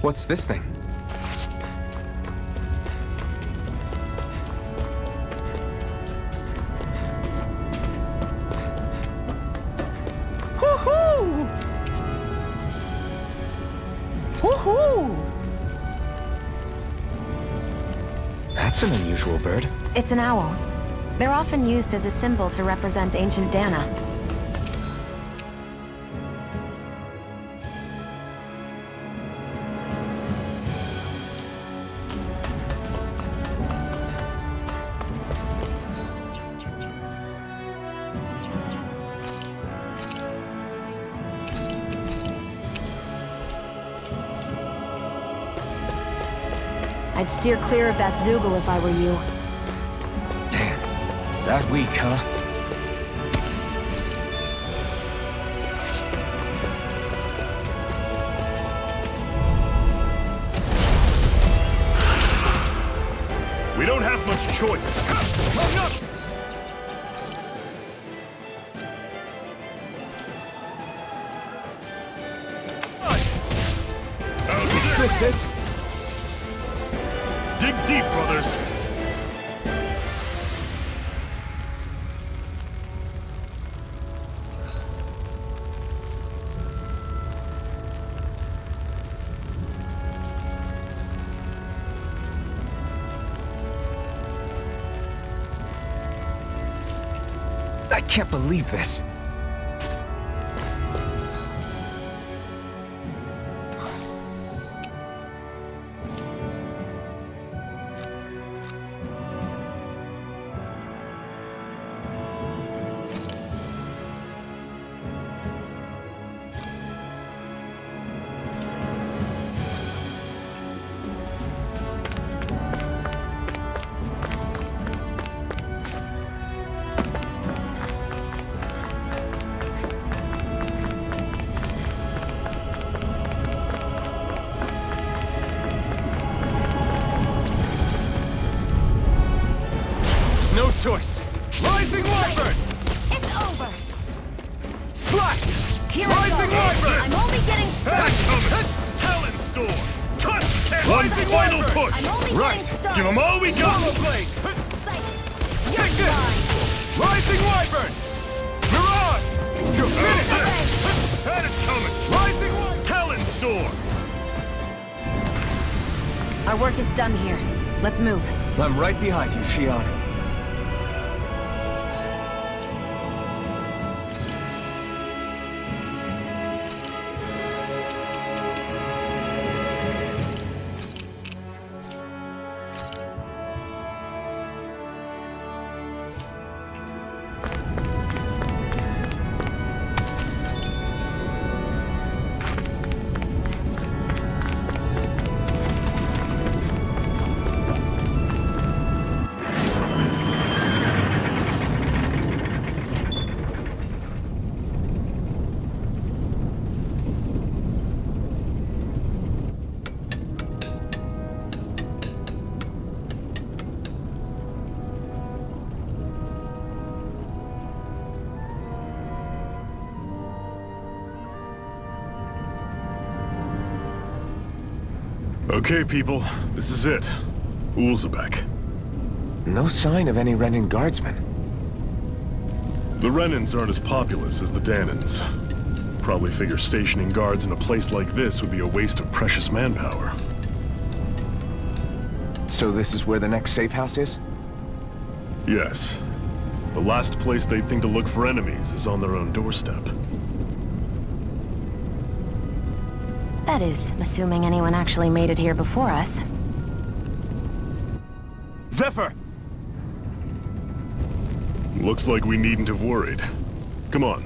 What's this thing?
Woohoo! Woohoo!
That's an unusual bird.
It's an owl. They're often used as a symbol to represent ancient Dana. I'd steer clear of that Zoogle if I were you.
Damn. That weak, huh?
We don't have much choice.
this it?
Dig deep, brothers.
I can't believe this.
No choice. Rising Wyvern!
It's over.
Slash!
Here
Rising
I go.
Wyvern!
I'm only getting
Back
started.
coming! Talon Storm! Touch! One
Rising
final
Wyvern!
push!
I'm only
Right.
getting started.
Give them all we got!
Swallow Blade!
You're
Take this!
mine.
Rising Wyvern! Mirage! You finished it!
That is coming!
Rising Wyvern!
Talon Storm!
Our work is done here. Let's move.
I'm right behind you, Shion.
Okay, people, this is it. Ulzebek.
No sign of any Renan guardsmen.
The Renans aren't as populous as the Danans. Probably figure stationing guards in a place like this would be a waste of precious manpower.
So this is where the next safe house is?
Yes. The last place they'd think to look for enemies is on their own doorstep.
That is, assuming anyone actually made it here before us.
Zephyr!
Looks like we needn't have worried. Come on.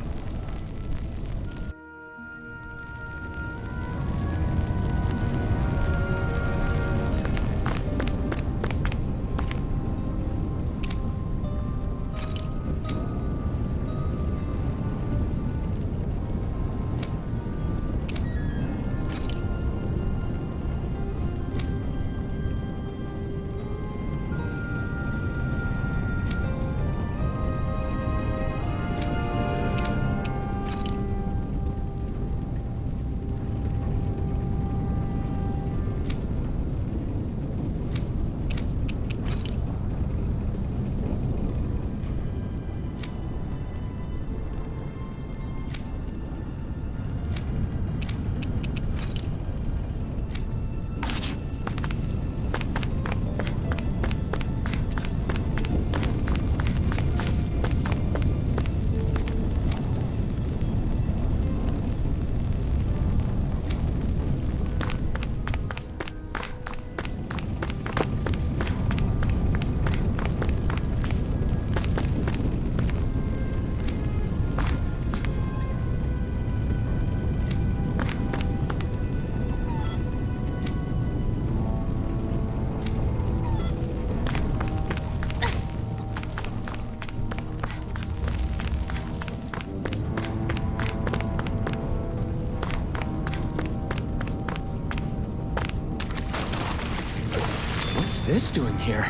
What's this doing here?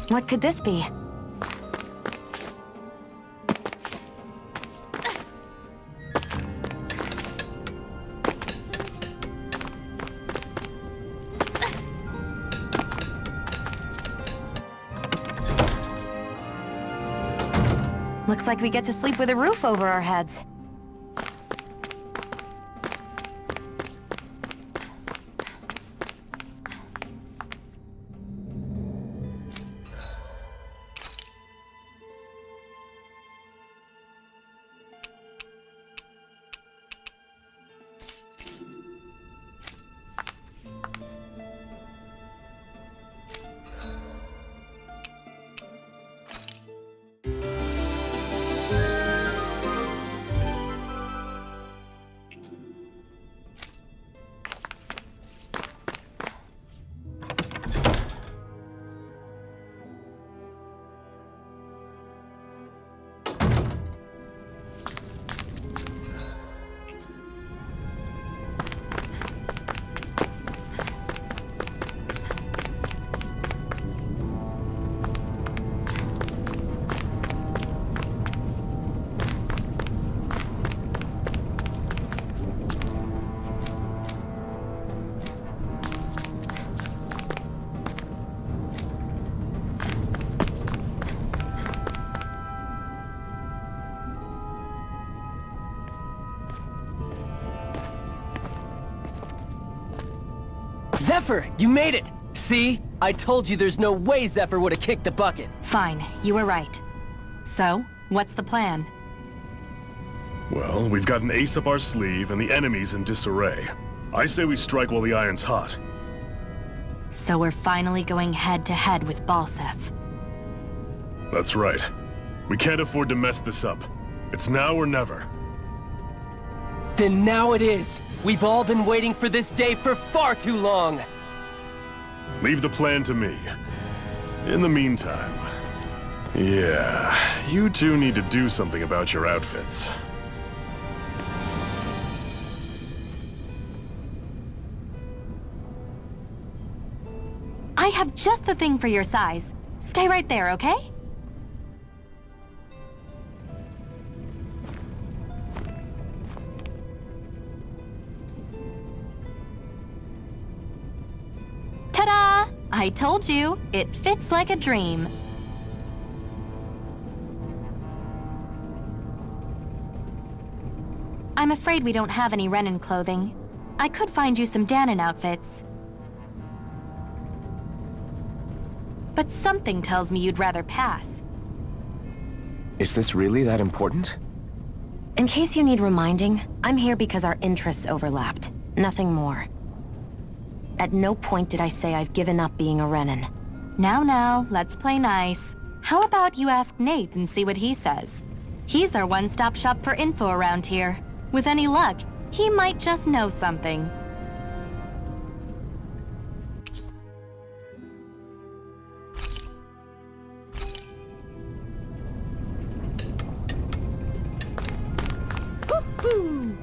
What could this be? Looks like we get to sleep with a roof over our heads.
Zephyr, you made it! See? I told you there's no way Zephyr would have kicked the bucket.
Fine, you were right. So, what's the plan?
Well, we've got an ace up our sleeve and the enemy's in disarray. I say we strike while the iron's hot.
So we're finally going head-to-head with Balseph.
That's right. We can't afford to mess this up. It's now or never.
Then now it is! We've all been waiting for this day for far too long!
Leave the plan to me. In the meantime... yeah, you two need to do something about your outfits.
I have just the thing for your size. Stay right there, okay? Ta-da! I told you, it fits like a dream. I'm afraid we don't have any Renan clothing. I could find you some Danon outfits. But something tells me you'd rather pass.
Is this really that important?
In case you need reminding, I'm here because our interests overlapped. Nothing more. At no point did I say I've given up being a Renan.
Now, let's play nice. How about you ask Nate and see what he says? He's our one-stop shop for info around here. With any luck, he might just know something. Woo-hoo!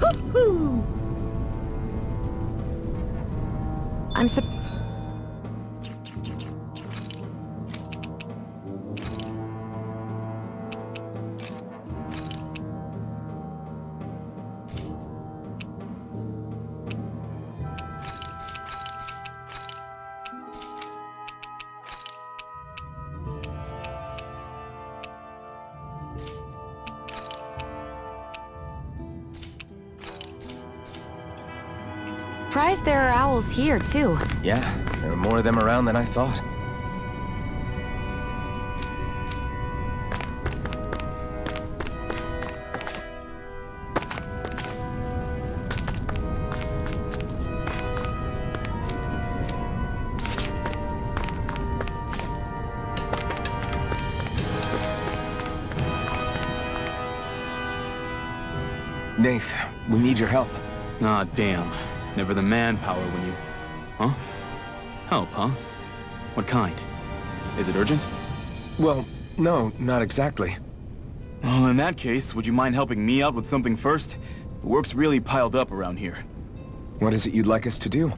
Woohoo! I'm surprised there are owls here, too.
Yeah, there are more of them around than I thought. Nath, we need your help.
Ah, damn. Never the manpower when you... Huh? Help, huh? What kind? Is it urgent?
Well, no, not exactly.
Well, in that case, would you mind helping me out with something first? The work's really piled up around here.
What is it you'd like us to do?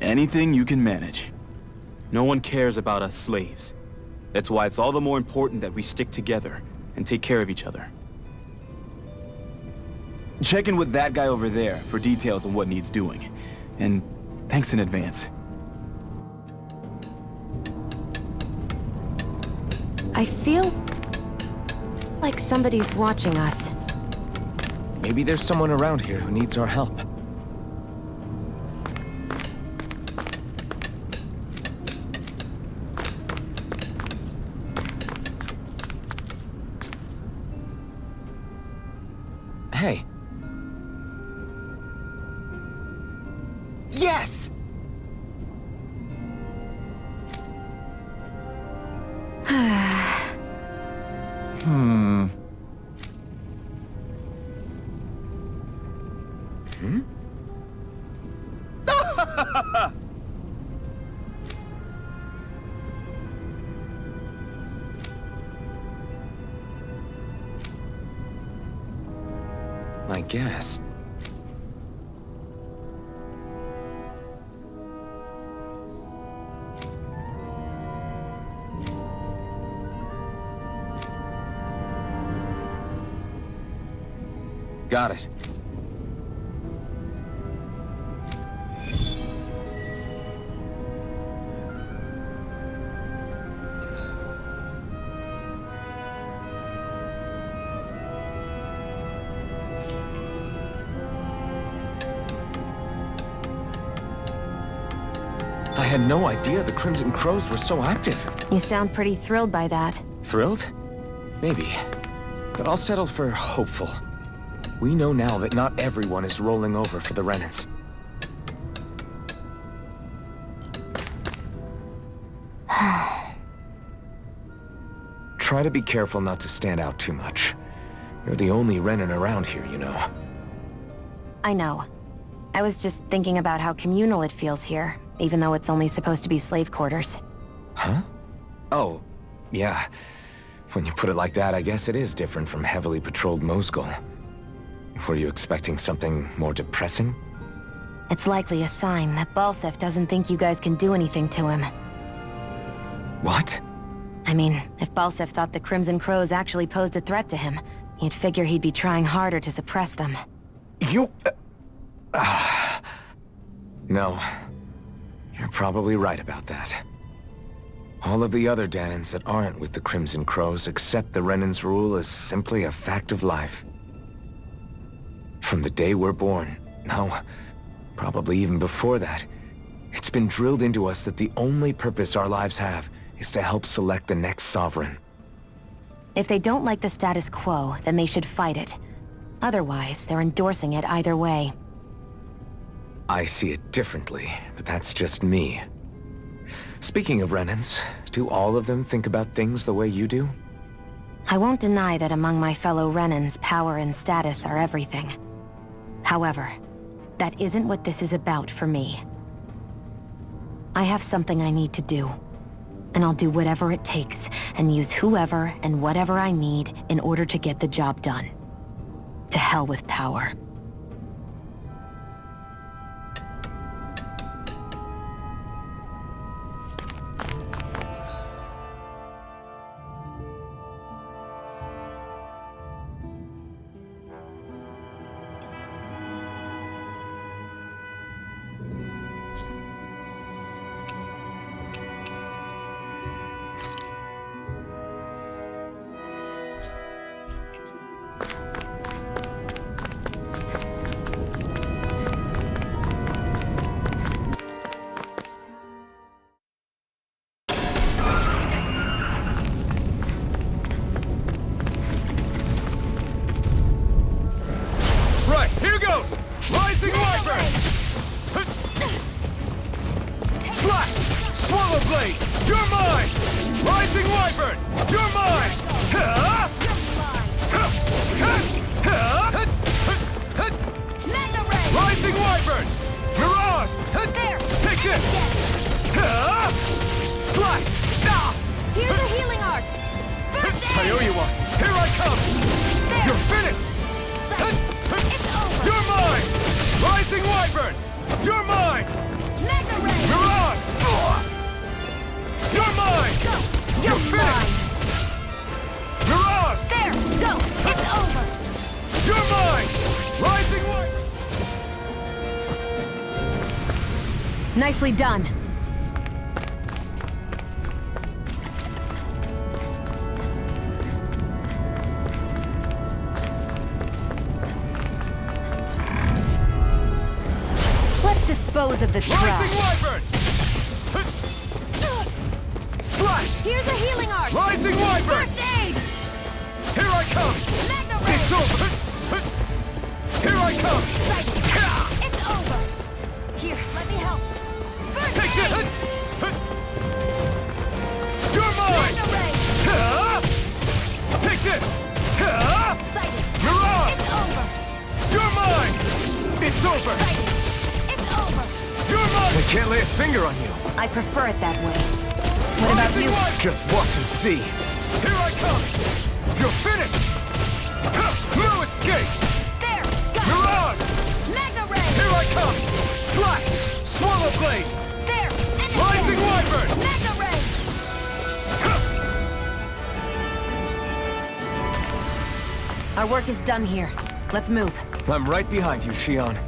Anything you can manage. No one cares about us slaves. That's why it's all the more important that we stick together and take care of each other. Check in with that guy over there for details on what needs doing. And thanks in advance.
I feel like somebody's watching us.
Maybe there's someone around here who needs our help. Hey. Yes! Hmm. I guess. Got it. I had no idea the Crimson Crows were so active.
You sound pretty thrilled by that.
Thrilled? Maybe. But I'll settle for hopeful. We know now that not everyone is rolling over for the Renans. Try to be careful not to stand out too much. You're the only Renan around here, you know.
I know. I was just thinking about how communal it feels here, even though it's only supposed to be slave quarters.
Huh? Oh, yeah. When you put it like that, I guess it is different from heavily patrolled Mosgul. Were you expecting something more depressing?
It's likely a sign that Balseph doesn't think you guys can do anything to him.
What?
I mean, if Balseph thought the Crimson Crows actually posed a threat to him, you'd figure he'd be trying harder to suppress them.
You... No. You're probably right about that. All of the other Danans that aren't with the Crimson Crows accept the Renan's rule as simply a fact of life. From the day we're born, no, probably even before that, it's been drilled into us that the only purpose our lives have is to help select the next sovereign.
If they don't like the status quo, then they should fight it. Otherwise, they're endorsing it either way.
I see it differently, but that's just me. Speaking of Renans, do all of them think about things the way you do?
I won't deny that among my fellow Renans, power and status are everything. However, that isn't what this is about for me. I have something I need to do, and I'll do whatever it takes, and use whoever and whatever I need in order to get the job done. To hell with power.
Swallow Blade! You're mine! Rising Wyvern! You're mine! Rising Wyvern! Mirage!
There!
Take this! Slide!
Here's a healing art! First
I owe you one! Here I come!
There.
You're finished!
It's over!
You're mine! Rising Wyvern! You're mine!
Mega Ray!
Mirage! You're mine!
Go!
You're finished! Mirage!
There! Go! It's over!
You're mine! Rising Wyvern!
Nicely done. Let's dispose of the
Rising
trash.
Wyvern! Slash!
Here's a healing art!
Rising Wyvern!
First aid!
Here I come!
Mega Ray!
It's over! Here I come!
It's over! Here, let me help. First
Take
aid!
this! You're mine!
Mega Ray!
Take this!
Sighted!
Mirage!
It's over!
You're mine! It's over!
Sighted! It's over!
You're mine! I can't lay a finger on you.
I prefer it that way. What about you?
Just watch and see. Here I come! You're finished! No escape!
There! Got
Mirage!
it! Mega Ray!
Here I come! Slash! Swallow Blade!
There! And
Rising
again!
Wyvern!
Mega Ray! Our work is done here. Let's move.
I'm right behind you, Shion.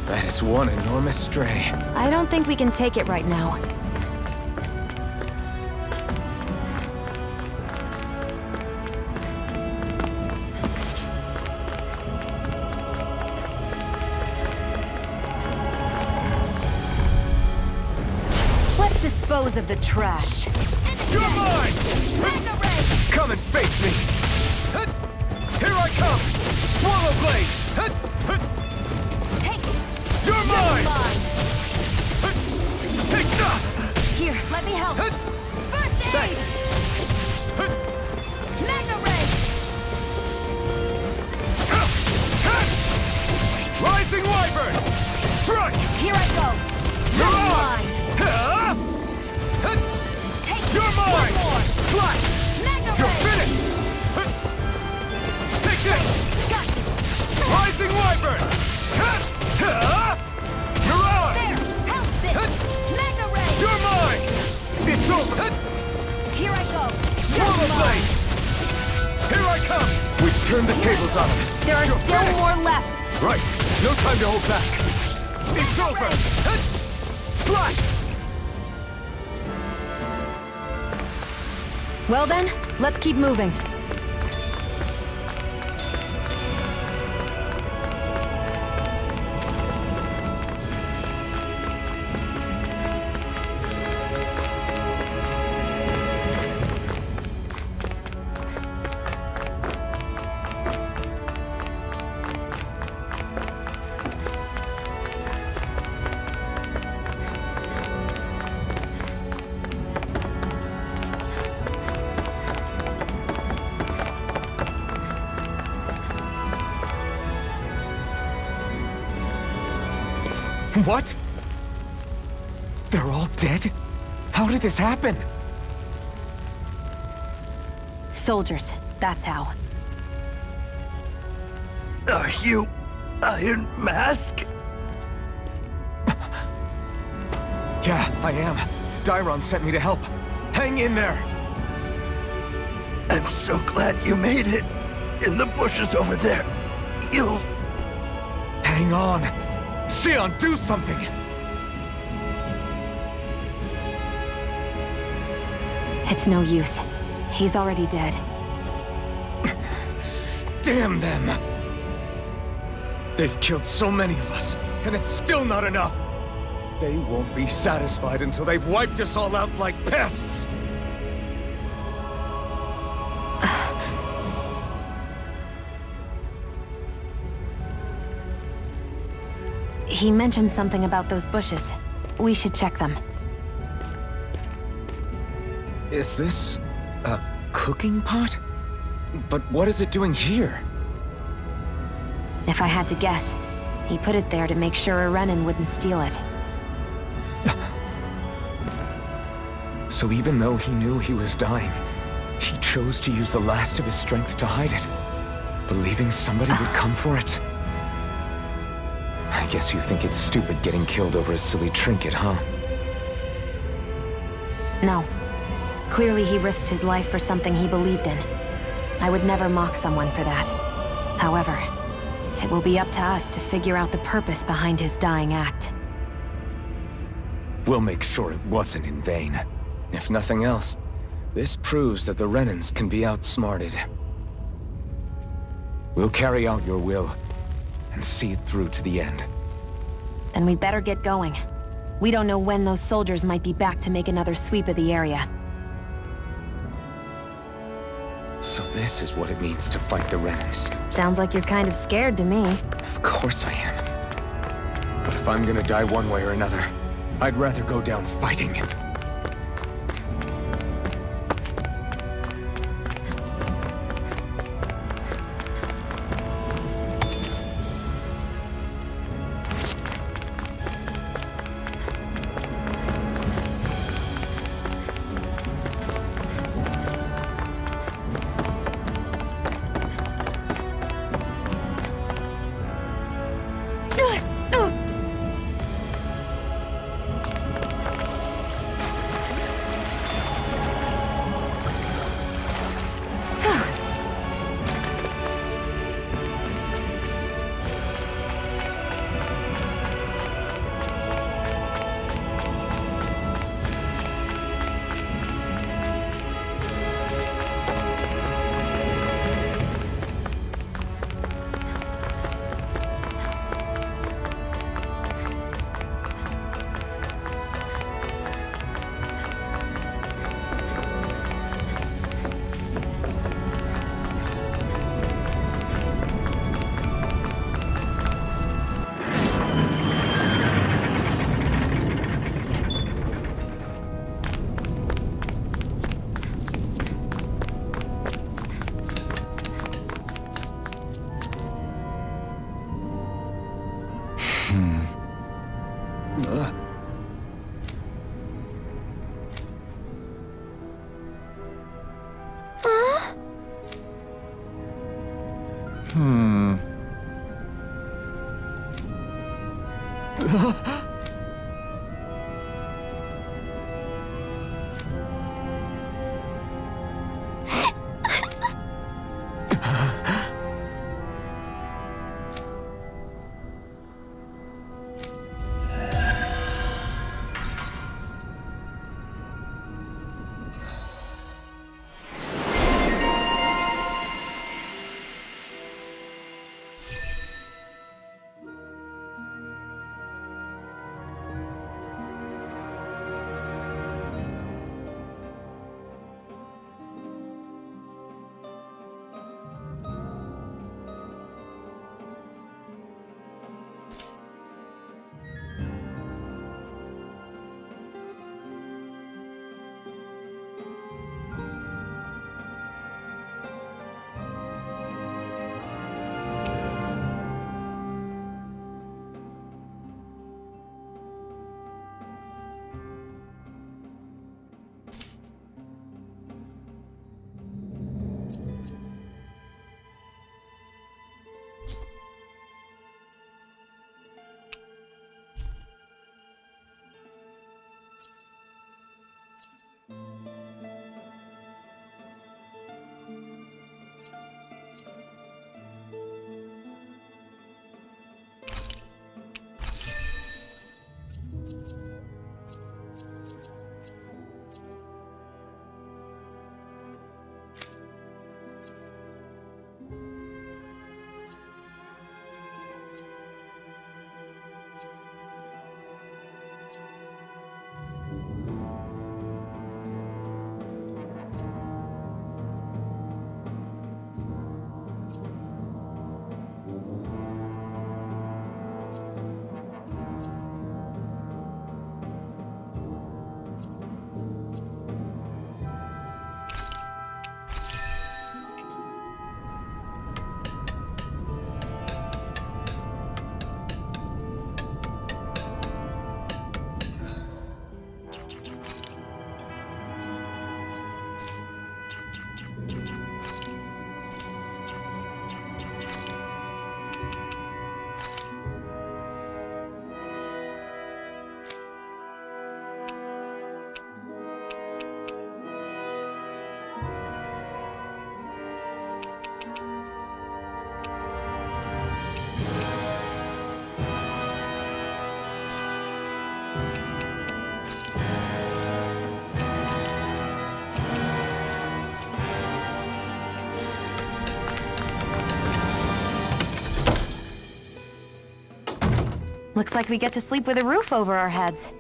That is one enormous stray.
I don't think we can take it right now. Let's dispose of the trash.
You're mine!
Mega Ray!
Come and face me! Here I come! Swallow Blade!
Take it!
You're mine! Take that!
Here, let me help. First aid!
Thanks!
Mega Ray!
Rising Wyvern! Strike!
Here I go! You're mine! Take it!
You're mine!
One more!
Slash!
Mega
You're
Ray!
finished! Take this!
Got you!
Rising Wyvern! Mirage!
There! Help this! Mega Ray!
You're mine! It's over!
Here I go!
Swallow
You're
Blade!
mine!
Here I come! We've turned the tables on him!
There are
You're
still
finished.
more left!
Right! No time to hold back! It's over! Slash!
Well then, let's keep moving.
What? They're all dead? How did this happen?
Soldiers, that's how.
Are you Iron Mask?
Yeah, I am. Dairon sent me to help. Hang in there!
I'm so glad you made it. In the bushes over there. You'll...
Hang on! Shion, do something!
It's no use. He's already dead.
Damn them! They've killed so many of us, and it's still not enough! They won't be satisfied until they've wiped us all out like pests!
He mentioned something about those bushes. We should check them.
Is this a cooking pot? But what is it doing here?
If I had to guess, he put it there to make sure a Renan wouldn't steal it.
So even though he knew he was dying, he chose to use the last of his strength to hide it, believing somebody would come for it? I guess you think it's stupid getting killed over a silly trinket, huh?
No. Clearly he risked his life for something he believed in. I would never mock someone for that. However, it will be up to us to figure out the purpose behind his dying act.
We'll make sure it wasn't in vain. If nothing else, this proves that the Renans can be outsmarted. We'll carry out your will, and see it through to the end.
Then we'd better get going. We don't know when those soldiers might be back to make another sweep of the area.
So this is what it means to fight the Renans.
Sounds like you're kind of scared to me.
Of course I am. But if I'm gonna die one way or another, I'd rather go down fighting.
Looks like we get to sleep with a roof over our heads.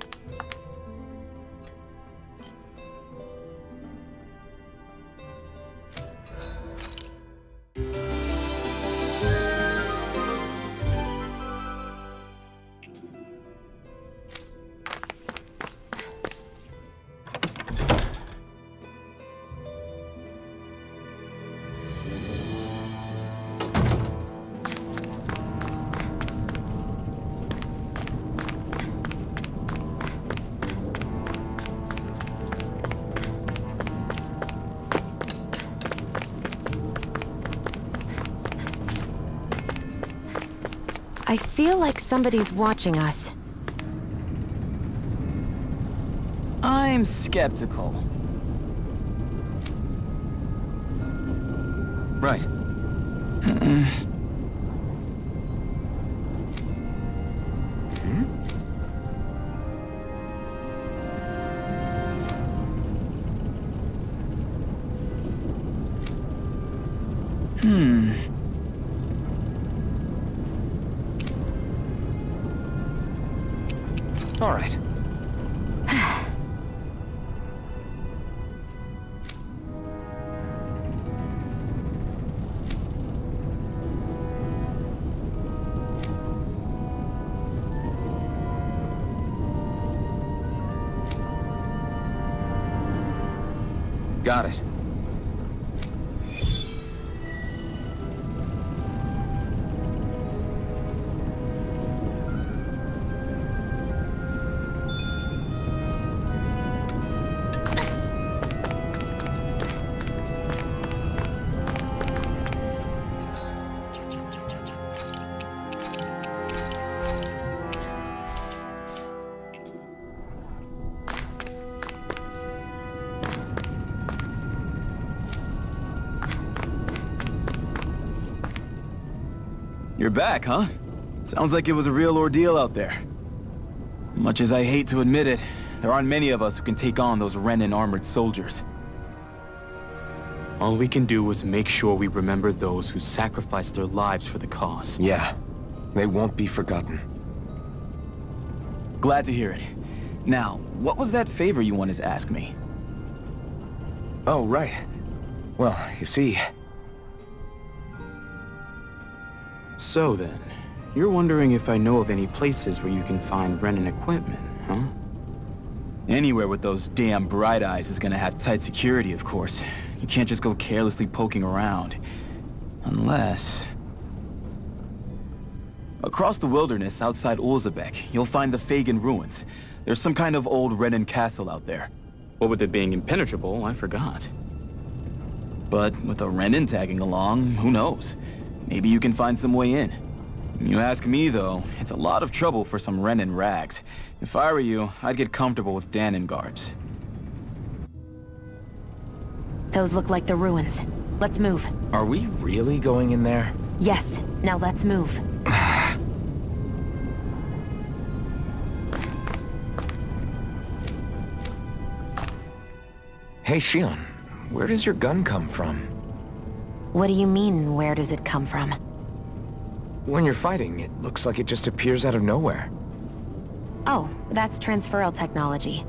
I feel like somebody's watching us.
I'm skeptical. Right.
All right. Got it.
You're back, huh? Sounds like it was a real ordeal out there. Much as I hate to admit it, there aren't many of us who can take on those Renan armored soldiers.
All we can do is make sure we remember those who sacrificed their lives for the cause.
Yeah, they won't be forgotten.
Glad to hear it. Now, what was that favor you wanted to ask me?
Oh, right. Well, you see...
So then, you're wondering if I know of any places where you can find Renan equipment, huh?
Anywhere with those damn bright eyes is gonna have tight security, of course. You can't just go carelessly poking around. Unless... Across the wilderness outside Ulzebek, you'll find the Fagan ruins. There's some kind of old Renan castle out there.
What with it being impenetrable, I forgot.
But with a Renan tagging along, who knows? Maybe you can find some way in. You ask me, though, it's a lot of trouble for some Renan rags. If I were you, I'd get comfortable with Danon guards.
Those look like the ruins. Let's move.
Are we really going in there?
Yes. Now let's move.
Hey, Shion, where does your gun come from?
What do you mean, where does it come from?
When you're fighting, it looks like it just appears out of nowhere.
Oh, that's transferal technology.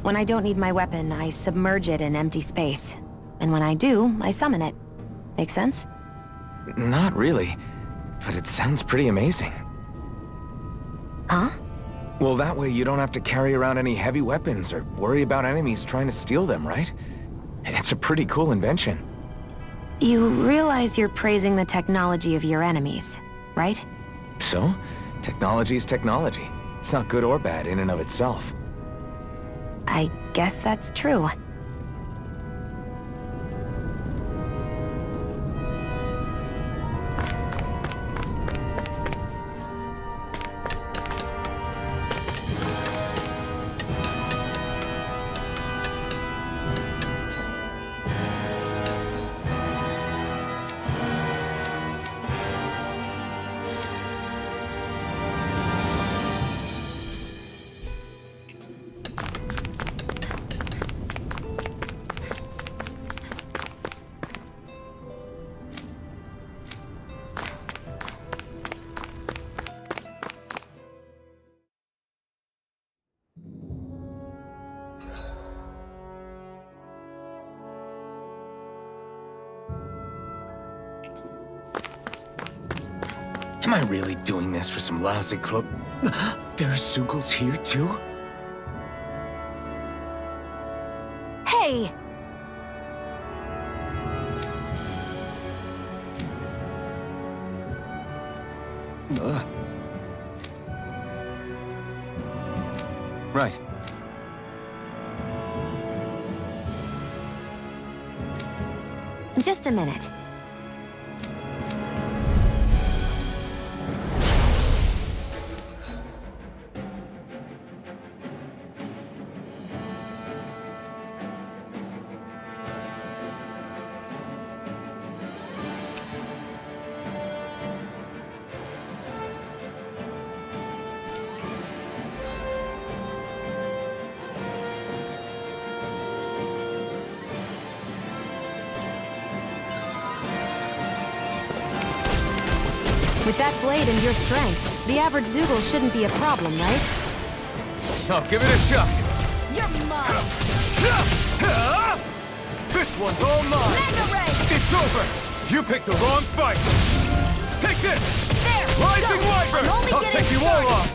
When I don't need my weapon, I submerge it in empty space. And when I do, I summon it. Make sense?
Not really, but it sounds pretty amazing.
Huh?
Well, that way you don't have to carry around any heavy weapons or worry about enemies trying to steal them, right? It's a pretty cool invention.
You realize you're praising the technology of your enemies, right?
So? Technology is technology. It's not good or bad in and of itself.
I guess that's true.
Am I really doing this for some lousy clo- There's Zeugles here too?
Hey!
Right.
Just a minute. With that blade and your strength, the average Zeugle shouldn't be a problem, right?
I'll give it a shot.
You're mine!
This one's all mine!
Mega Ray!
It's over! You picked the wrong fight! Take this!
There!
Rising
go.
Wyvern!
I'm only
I'll
getting
take you
started.
all off!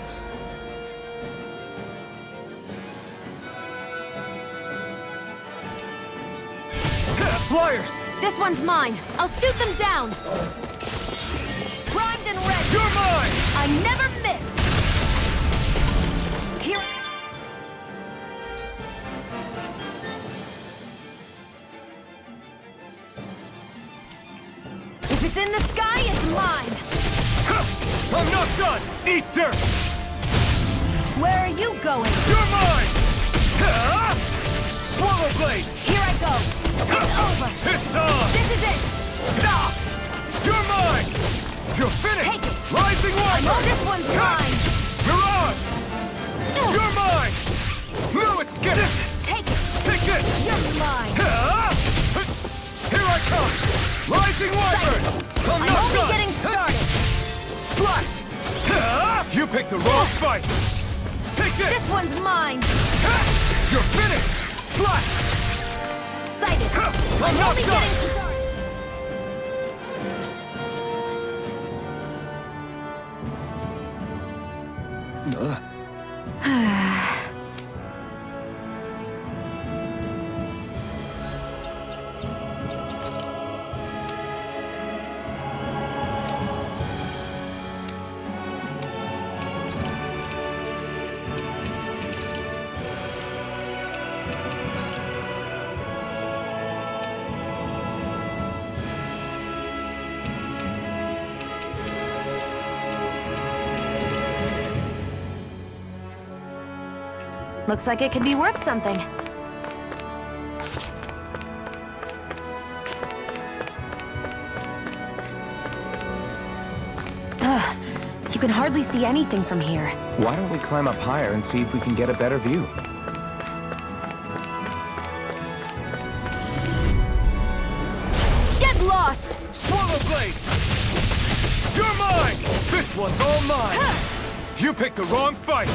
Flyers!
This one's mine. I'll shoot them down. Primed and ready.
You're mine!
I never miss. Here. If it's in the sky, it's mine.
I'm not done! Eat dirt!
Where are you going?
You're mine! Swallow blade!
Here I go. It's over.
It's on!
This is it.
Ah! You're mine! You're finished!
Take it.
Rising
I know
Wyvern!
this one's mine.
You're on! You're mine! No escape!
Take it.
Take this!
You're mine.
Here I come! Rising Wyvern! I'm
I'm
not
only
done!
getting started.
Slash! You picked the wrong fight! Take this!
This one's mine.
You're finished! Slash!
Sighted.
I'm
I'm
not
only
done!
getting started. Looks like it could be worth something. Ugh, you can hardly see anything from here.
Why don't we climb up higher and see if we can get a better view?
Get lost!
Swallow blade! You're mine! This one's all mine! You picked the wrong fight!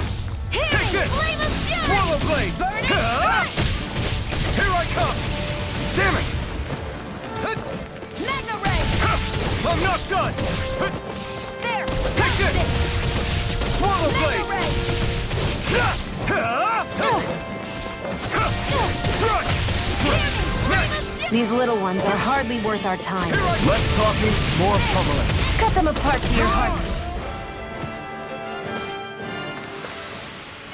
Here,
Take this!
Flame of Fury!
Swallow blade!
Burning
Ah!
Strike!
Here I come! Damn it!
Magna Ray!
I'm not done!
There!
Take this! Swallow
Magna
blade!
Ray!
Strike!
These little ones are hardly worth our time.
Less talking, more pummeling.
Cut them apart to your heart.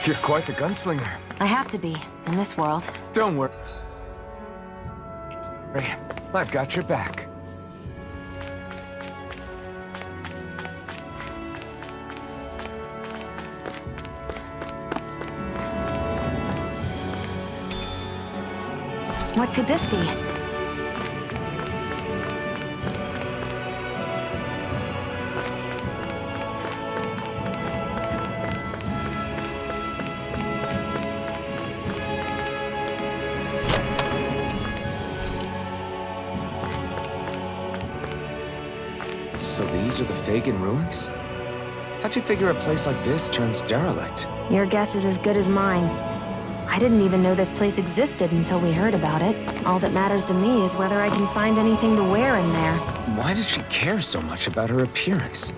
You're quite the gunslinger.
I have to be, in this world.
Don't worry. I've got your back.
What could this be?
So these are the Fagin ruins? How'd you figure a place like this turns derelict?
Your guess is as good as mine. I didn't even know this place existed until we heard about it. All that matters to me is whether I can find anything to wear in there.
Why does she care so much about her appearance?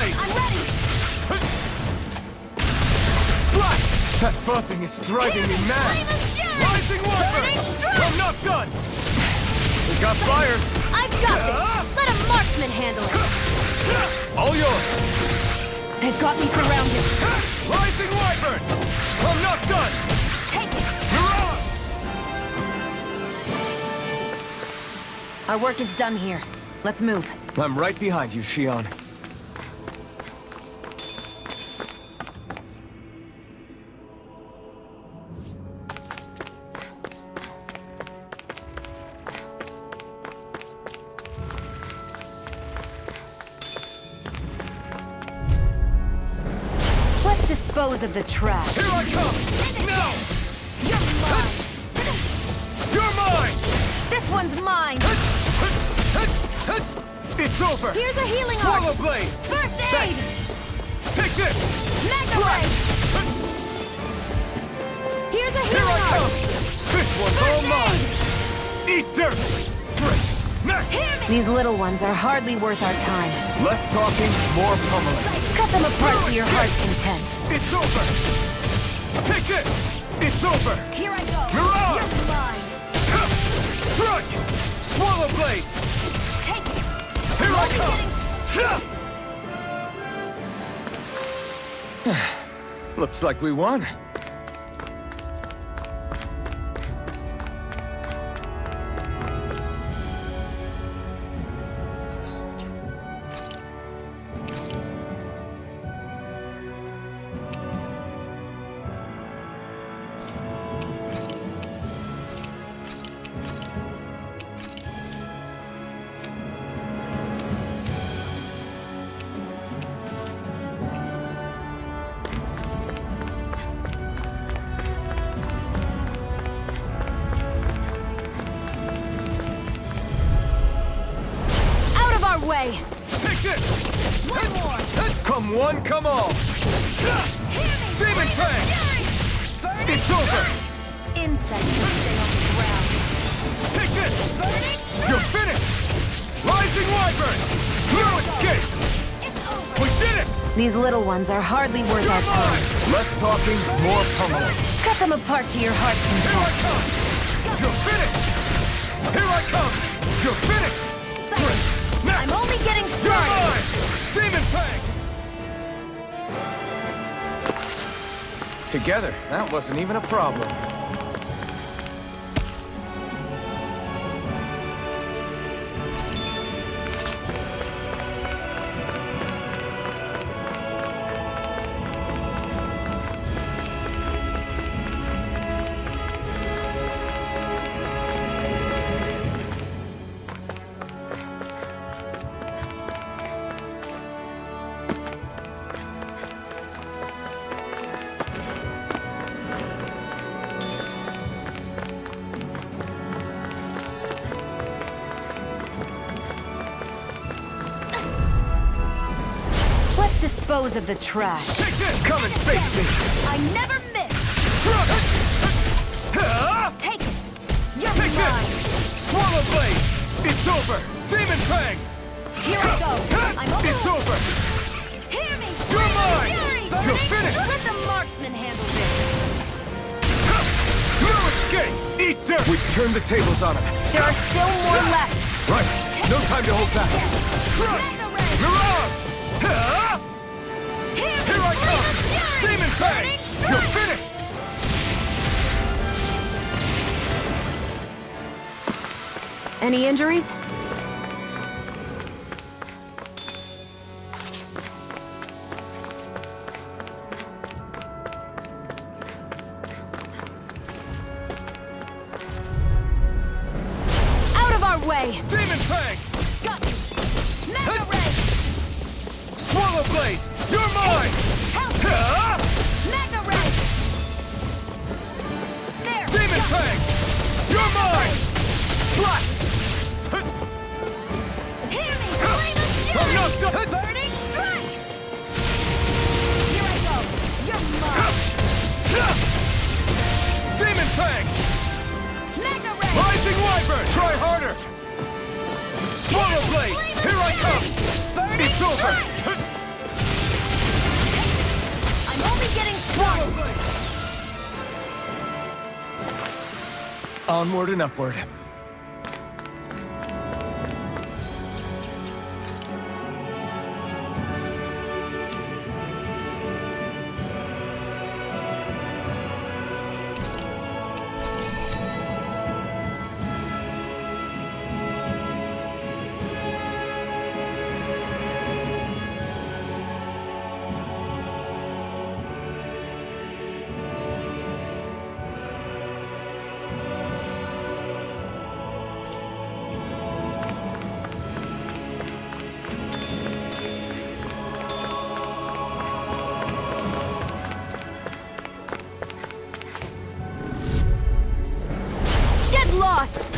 Blade!
I'm ready!
Slash! That buzzing is driving me mad! Rising Wyvern! I'm not done! We got fires!
I've got this! Let a marksman handle it!
All yours!
They've got me surrounded!
Rising Wyvern! I'm not done!
Take it!
Hurrah!
Our work is done here. Let's move.
I'm right behind you, Shion.
Let's dispose of the trash.
Here I come! Now!
You're mine!
You're mine!
This one's mine!
It's over!
Here's a healing
Swallow
arc!
Blade!
First aid!
Take this!
Mega Ray! Here's a
Here
healing
I
arc!
come! This one's all mine! Eat dirt! Break! Neck!
These little ones are hardly worth our time.
Less talking, more pummeling.
Cut them apart to your heart's content.
It's over! Take this! It's over!
Here I go!
Mirage!
You're mine!
Strike! Swallow Blade!
Take it!
Here I come!
Looks like we won.
Way.
Take this!
One more!
Come one, come all! Demon Fang! It's over!
Insects will stay on the ground.
Take this! You're finished! Rising Wyvern! No escape! We did it!
These little ones are hardly worth our time.
Less talking, more pummeling.
Cut them apart to your heart's
Here
content.
I come! You're finished! Here I come! You're finished!
I'm only getting
You're
started!
mine! Demon Fang!
Together, that wasn't even a problem.
Dispose of the trash.
Take this! Come and face me!
I never miss! Take it! You're
Take
mine!
this! Swallow Blade! It's over! Demon Fang!
Here I go! I'm over!
It's over!
Hear me!
You're mine!
Fury!
You're finished!
Let the marksman handle this!
No escape! Eat dirt!
We've turned the tables on him.
There are still more left!
Right! No time to hold back! Mirage! Here I come! Demon Fang! You're finished!
Any injuries? Out of our way!
Demon Fang!
Got you! Mega Ray!
Swallow Blade! You're mine!
Mega Ray! There!
Demon Fang! You're mine! Slash! Onward and upward.
Lost! It's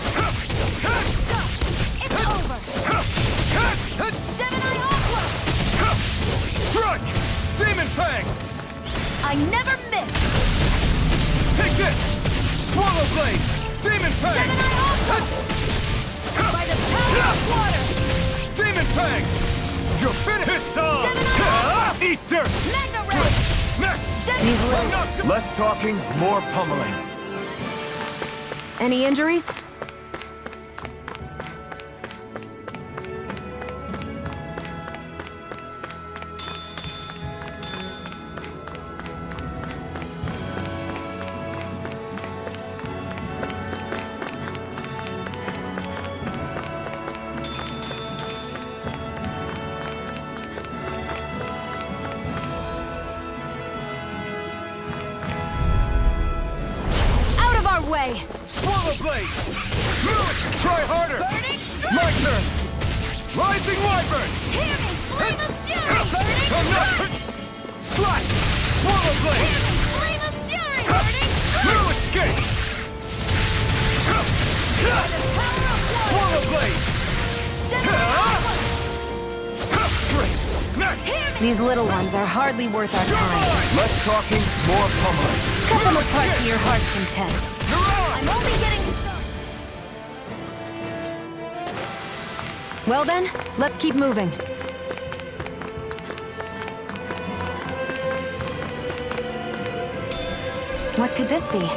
over! Gemini Aqua!
Strike! Demon Fang!
I never miss!
Take this! Swallow Blade! Demon Fang!
Gemini Aqua! By the power of water!
Demon Fang! You're finished! It's on!
Gemini
Eat dirt!
Mega Ray!
Next! Less talking, more pummeling.
Any injuries? Out of our way!
Swallow Blade! Try harder!
Burning
My turn! Rising Wyvern!
Hear me! Flame of Fury! Burning
I'm not... Slash! Swallow Blade!
Hear me! Flame of Fury! Burning
No escape!
By the power of water!
Swallow Blade! Great! Next!
These little ones are hardly worth our time.
Less talking, more pummeling.
Cut them apart to your heart's content. I'm only getting started. Well then, let's keep moving. What could this be?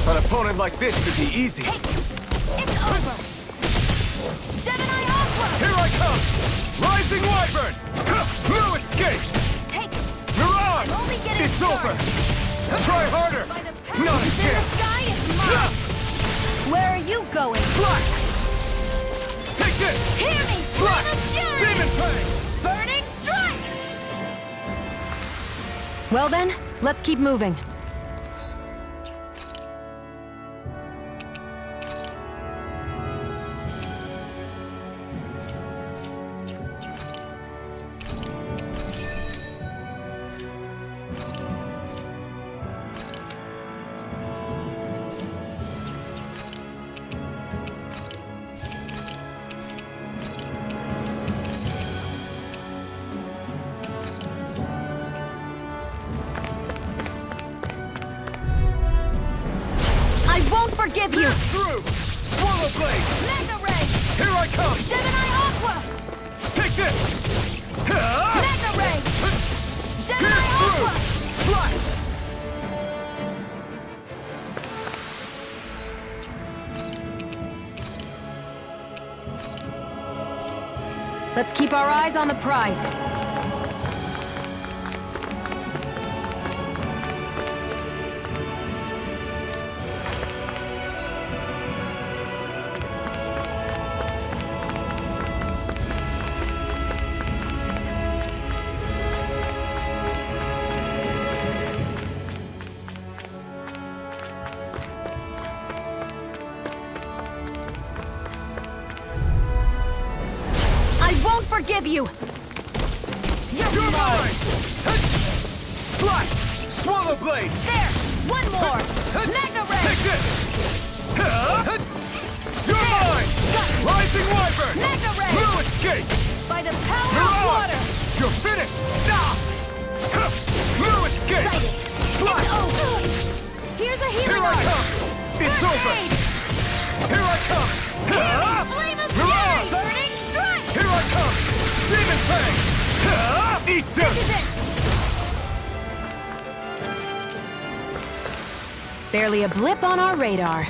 An opponent like this should be easy.
It's over! Gemini Aqua!
Here I come! Rising Wyvern! No escape!
Take it!
Mirage!
I'm only getting
It's
started.
over! Try harder!
By the power
Not
in
again!
the sky is mine! Where are you going?
Slash! Take this!
Hear me!
Slash!
Flame of Fury!
Demon Fang!
Burning Strike! Well then, let's keep moving. Forgive you!
Through! Swallow Blade!
Mega Ray!
Here I come!
Gemini Aqua!
Take this!
Mega Ray! Gemini Aqua!
Slash!
Let's keep our eyes on the prize. Forgive you!
You're mine! Slash! Swallow Blade!
There! One more! Mega Ray!
Take this! You're mine!
Mine! Rising Wyvern!
Mega Ray!
Blue Escape!
By the power of
Mirage!
water!
You're finished! Nah! Blue Escape!
Sighted!
Slide!
It's over! Here's a healing
Here I
art!
come! It's
First
over!
aid!
Here I come!
Flame of
Mirage!
Fury! Burning Strike!
Here I come! Demon Fang! Eat
This is
this!
it! Barely a blip on our radar.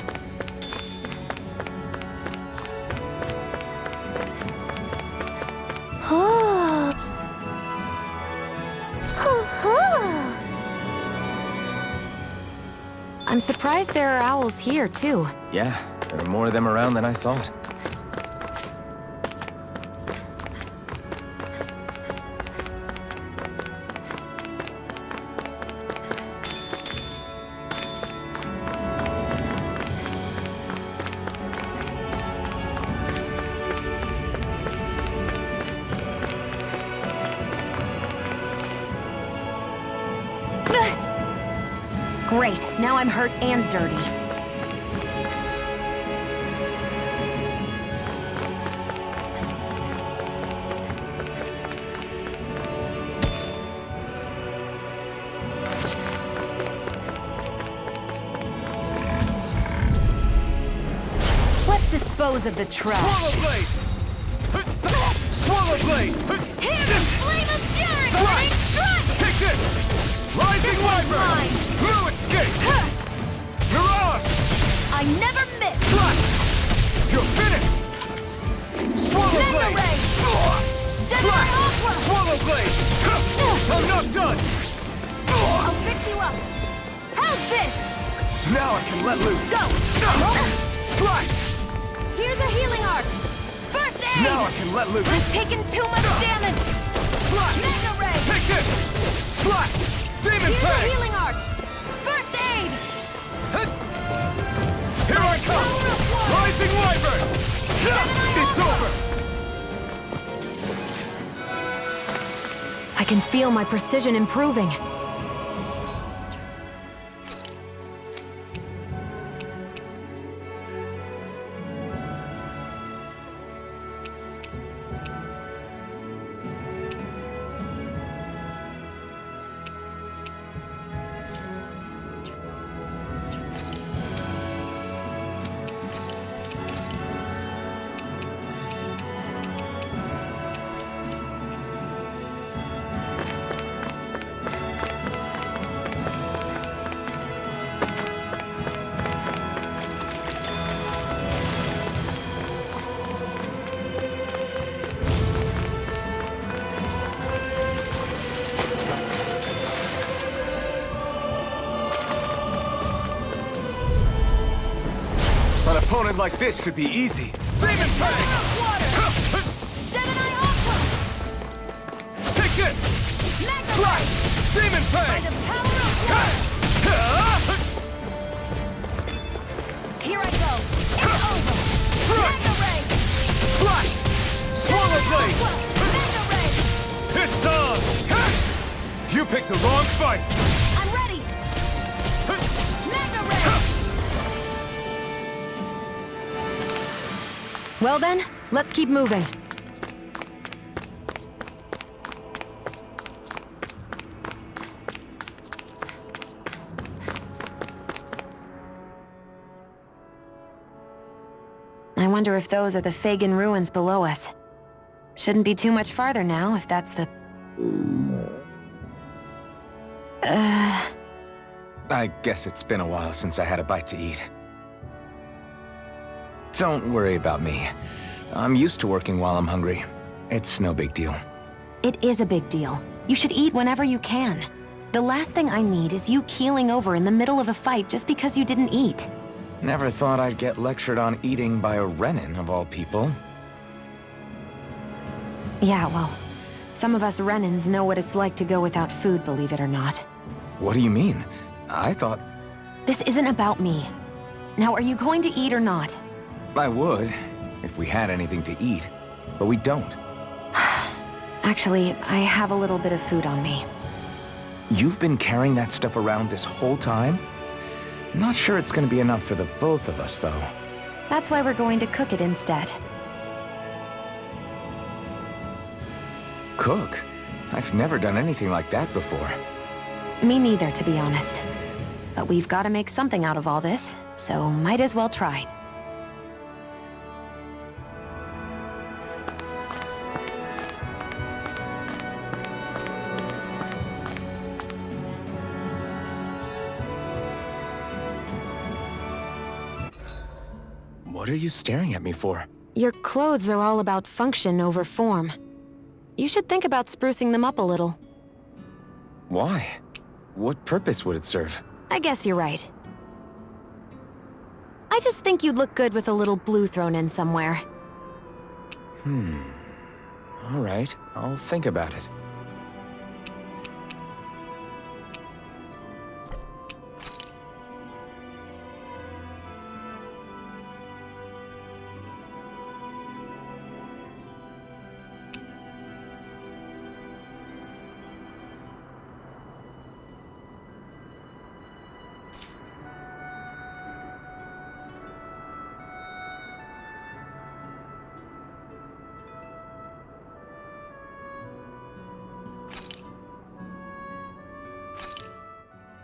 I'm surprised there are owls here, too.
Yeah, there are more of them around than I thought.
Great, now I'm hurt and dirty.
Let's dispose of the trash.
Swallow Blade! Swallow Blade!
Here's the Flame of Fury!
Strike!
Burning Strike!
Take this! Rising Wyvern!
mine.
Blue Escape! Mirage!
I never miss!
Strike! You're finished! Swallow
Mega
Blade!
Ray!
Strike!
Aqua!
Swallow Blade! I'm not done!
I'll fix you up! How's this?
Now I can let loose!
Go!
Slice!
Here's a healing art! First aid!
Now I can let loose!
I've taken too much damage!
Slice!
Mega Ray!
Take this! Slice! Demon
Here's a
Fang!
healing art! First aid!
Here I come! Rising Wyvern! It's over!
I can feel my precision improving.
An opponent like this should be easy.
Demon Fang!
Gemini Aqua!
Take this!
Mega
Slice! Demon
By
Fang!
the power of water! Here I go! It's over! Mega Ray!
Slice! Swallow Blade!
Mega Ray!
It's on! You picked the wrong fight!
I'm ready! Mega Ray!
Well then, let's keep moving. I wonder if those are the Fagin ruins below us. Shouldn't be too much farther now, if that's the...
I guess it's been a while since I had a bite to eat. Don't worry about me. I'm used to working while I'm hungry. It's no big deal.
It is a big deal. You should eat whenever you can. The last thing I need is you keeling over in the middle of a fight just because you didn't eat.
Never thought I'd get lectured on eating by a Renin, of all people.
Yeah, well, some of us Renins know what it's like to go without food, believe it or not.
What do you mean? I thought...
This isn't about me. Now, are you going to eat or not?
I would, if we had anything to eat. But we don't.
Actually, I have a little bit of food on me.
You've been carrying that stuff around this whole time? Not sure it's gonna be enough for the both of us, though.
That's why we're going to cook it instead.
Cook? I've never done anything like that before.
Me neither, to be honest. But we've got to make something out of all this, so might as well try.
What are you staring at me for?
Your clothes are all about function over form. You should think about sprucing them up a little.
Why? What purpose would it serve?
I guess you're right. I just think you'd look good with a little blue thrown in somewhere.
All right, I'll think about it.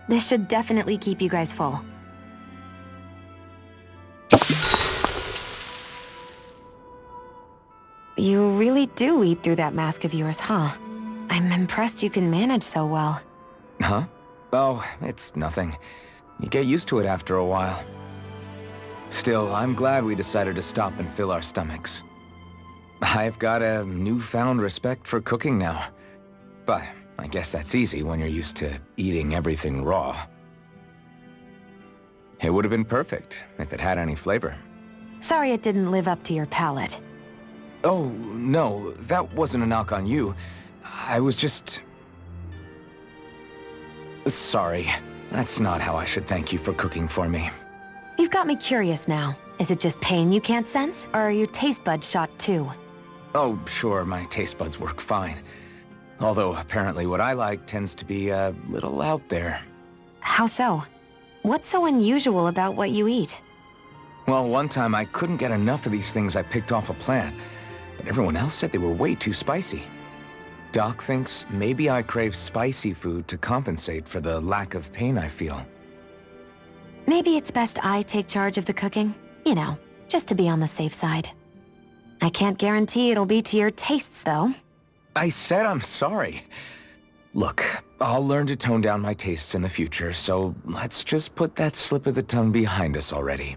This should definitely keep you guys full. You really do eat through that mask of yours, huh? I'm impressed you can manage so well.
Huh? Oh, it's nothing. You get used to it after a while. Still, I'm glad we decided to stop and fill our stomachs. I've got a newfound respect for cooking now. But I guess that's easy when you're used to eating everything raw. It would have been perfect if it had any flavor.
Sorry it didn't live up to your palate.
Oh, no, that wasn't a knock on you. I was just... Sorry. That's not how I should thank you for cooking for me.
You've got me curious now. Is it just pain you can't sense, or are your taste buds shot too?
Oh, sure, my taste buds work fine. Although apparently what I like tends to be a little out there.
How so? What's so unusual about what you eat?
Well, one time I couldn't get enough of these things I picked off a plant, but everyone else said they were way too spicy. Doc thinks maybe I crave spicy food to compensate for the lack of pain I feel.
Maybe it's best I take charge of the cooking. You know, just to be on the safe side. I can't guarantee it'll be to your tastes, though.
I said I'm sorry. Look, I'll learn to tone down my tastes in the future, so let's just put that slip of the tongue behind us already.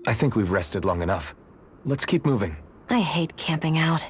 I think we've rested long enough. Let's keep moving.
I hate camping out.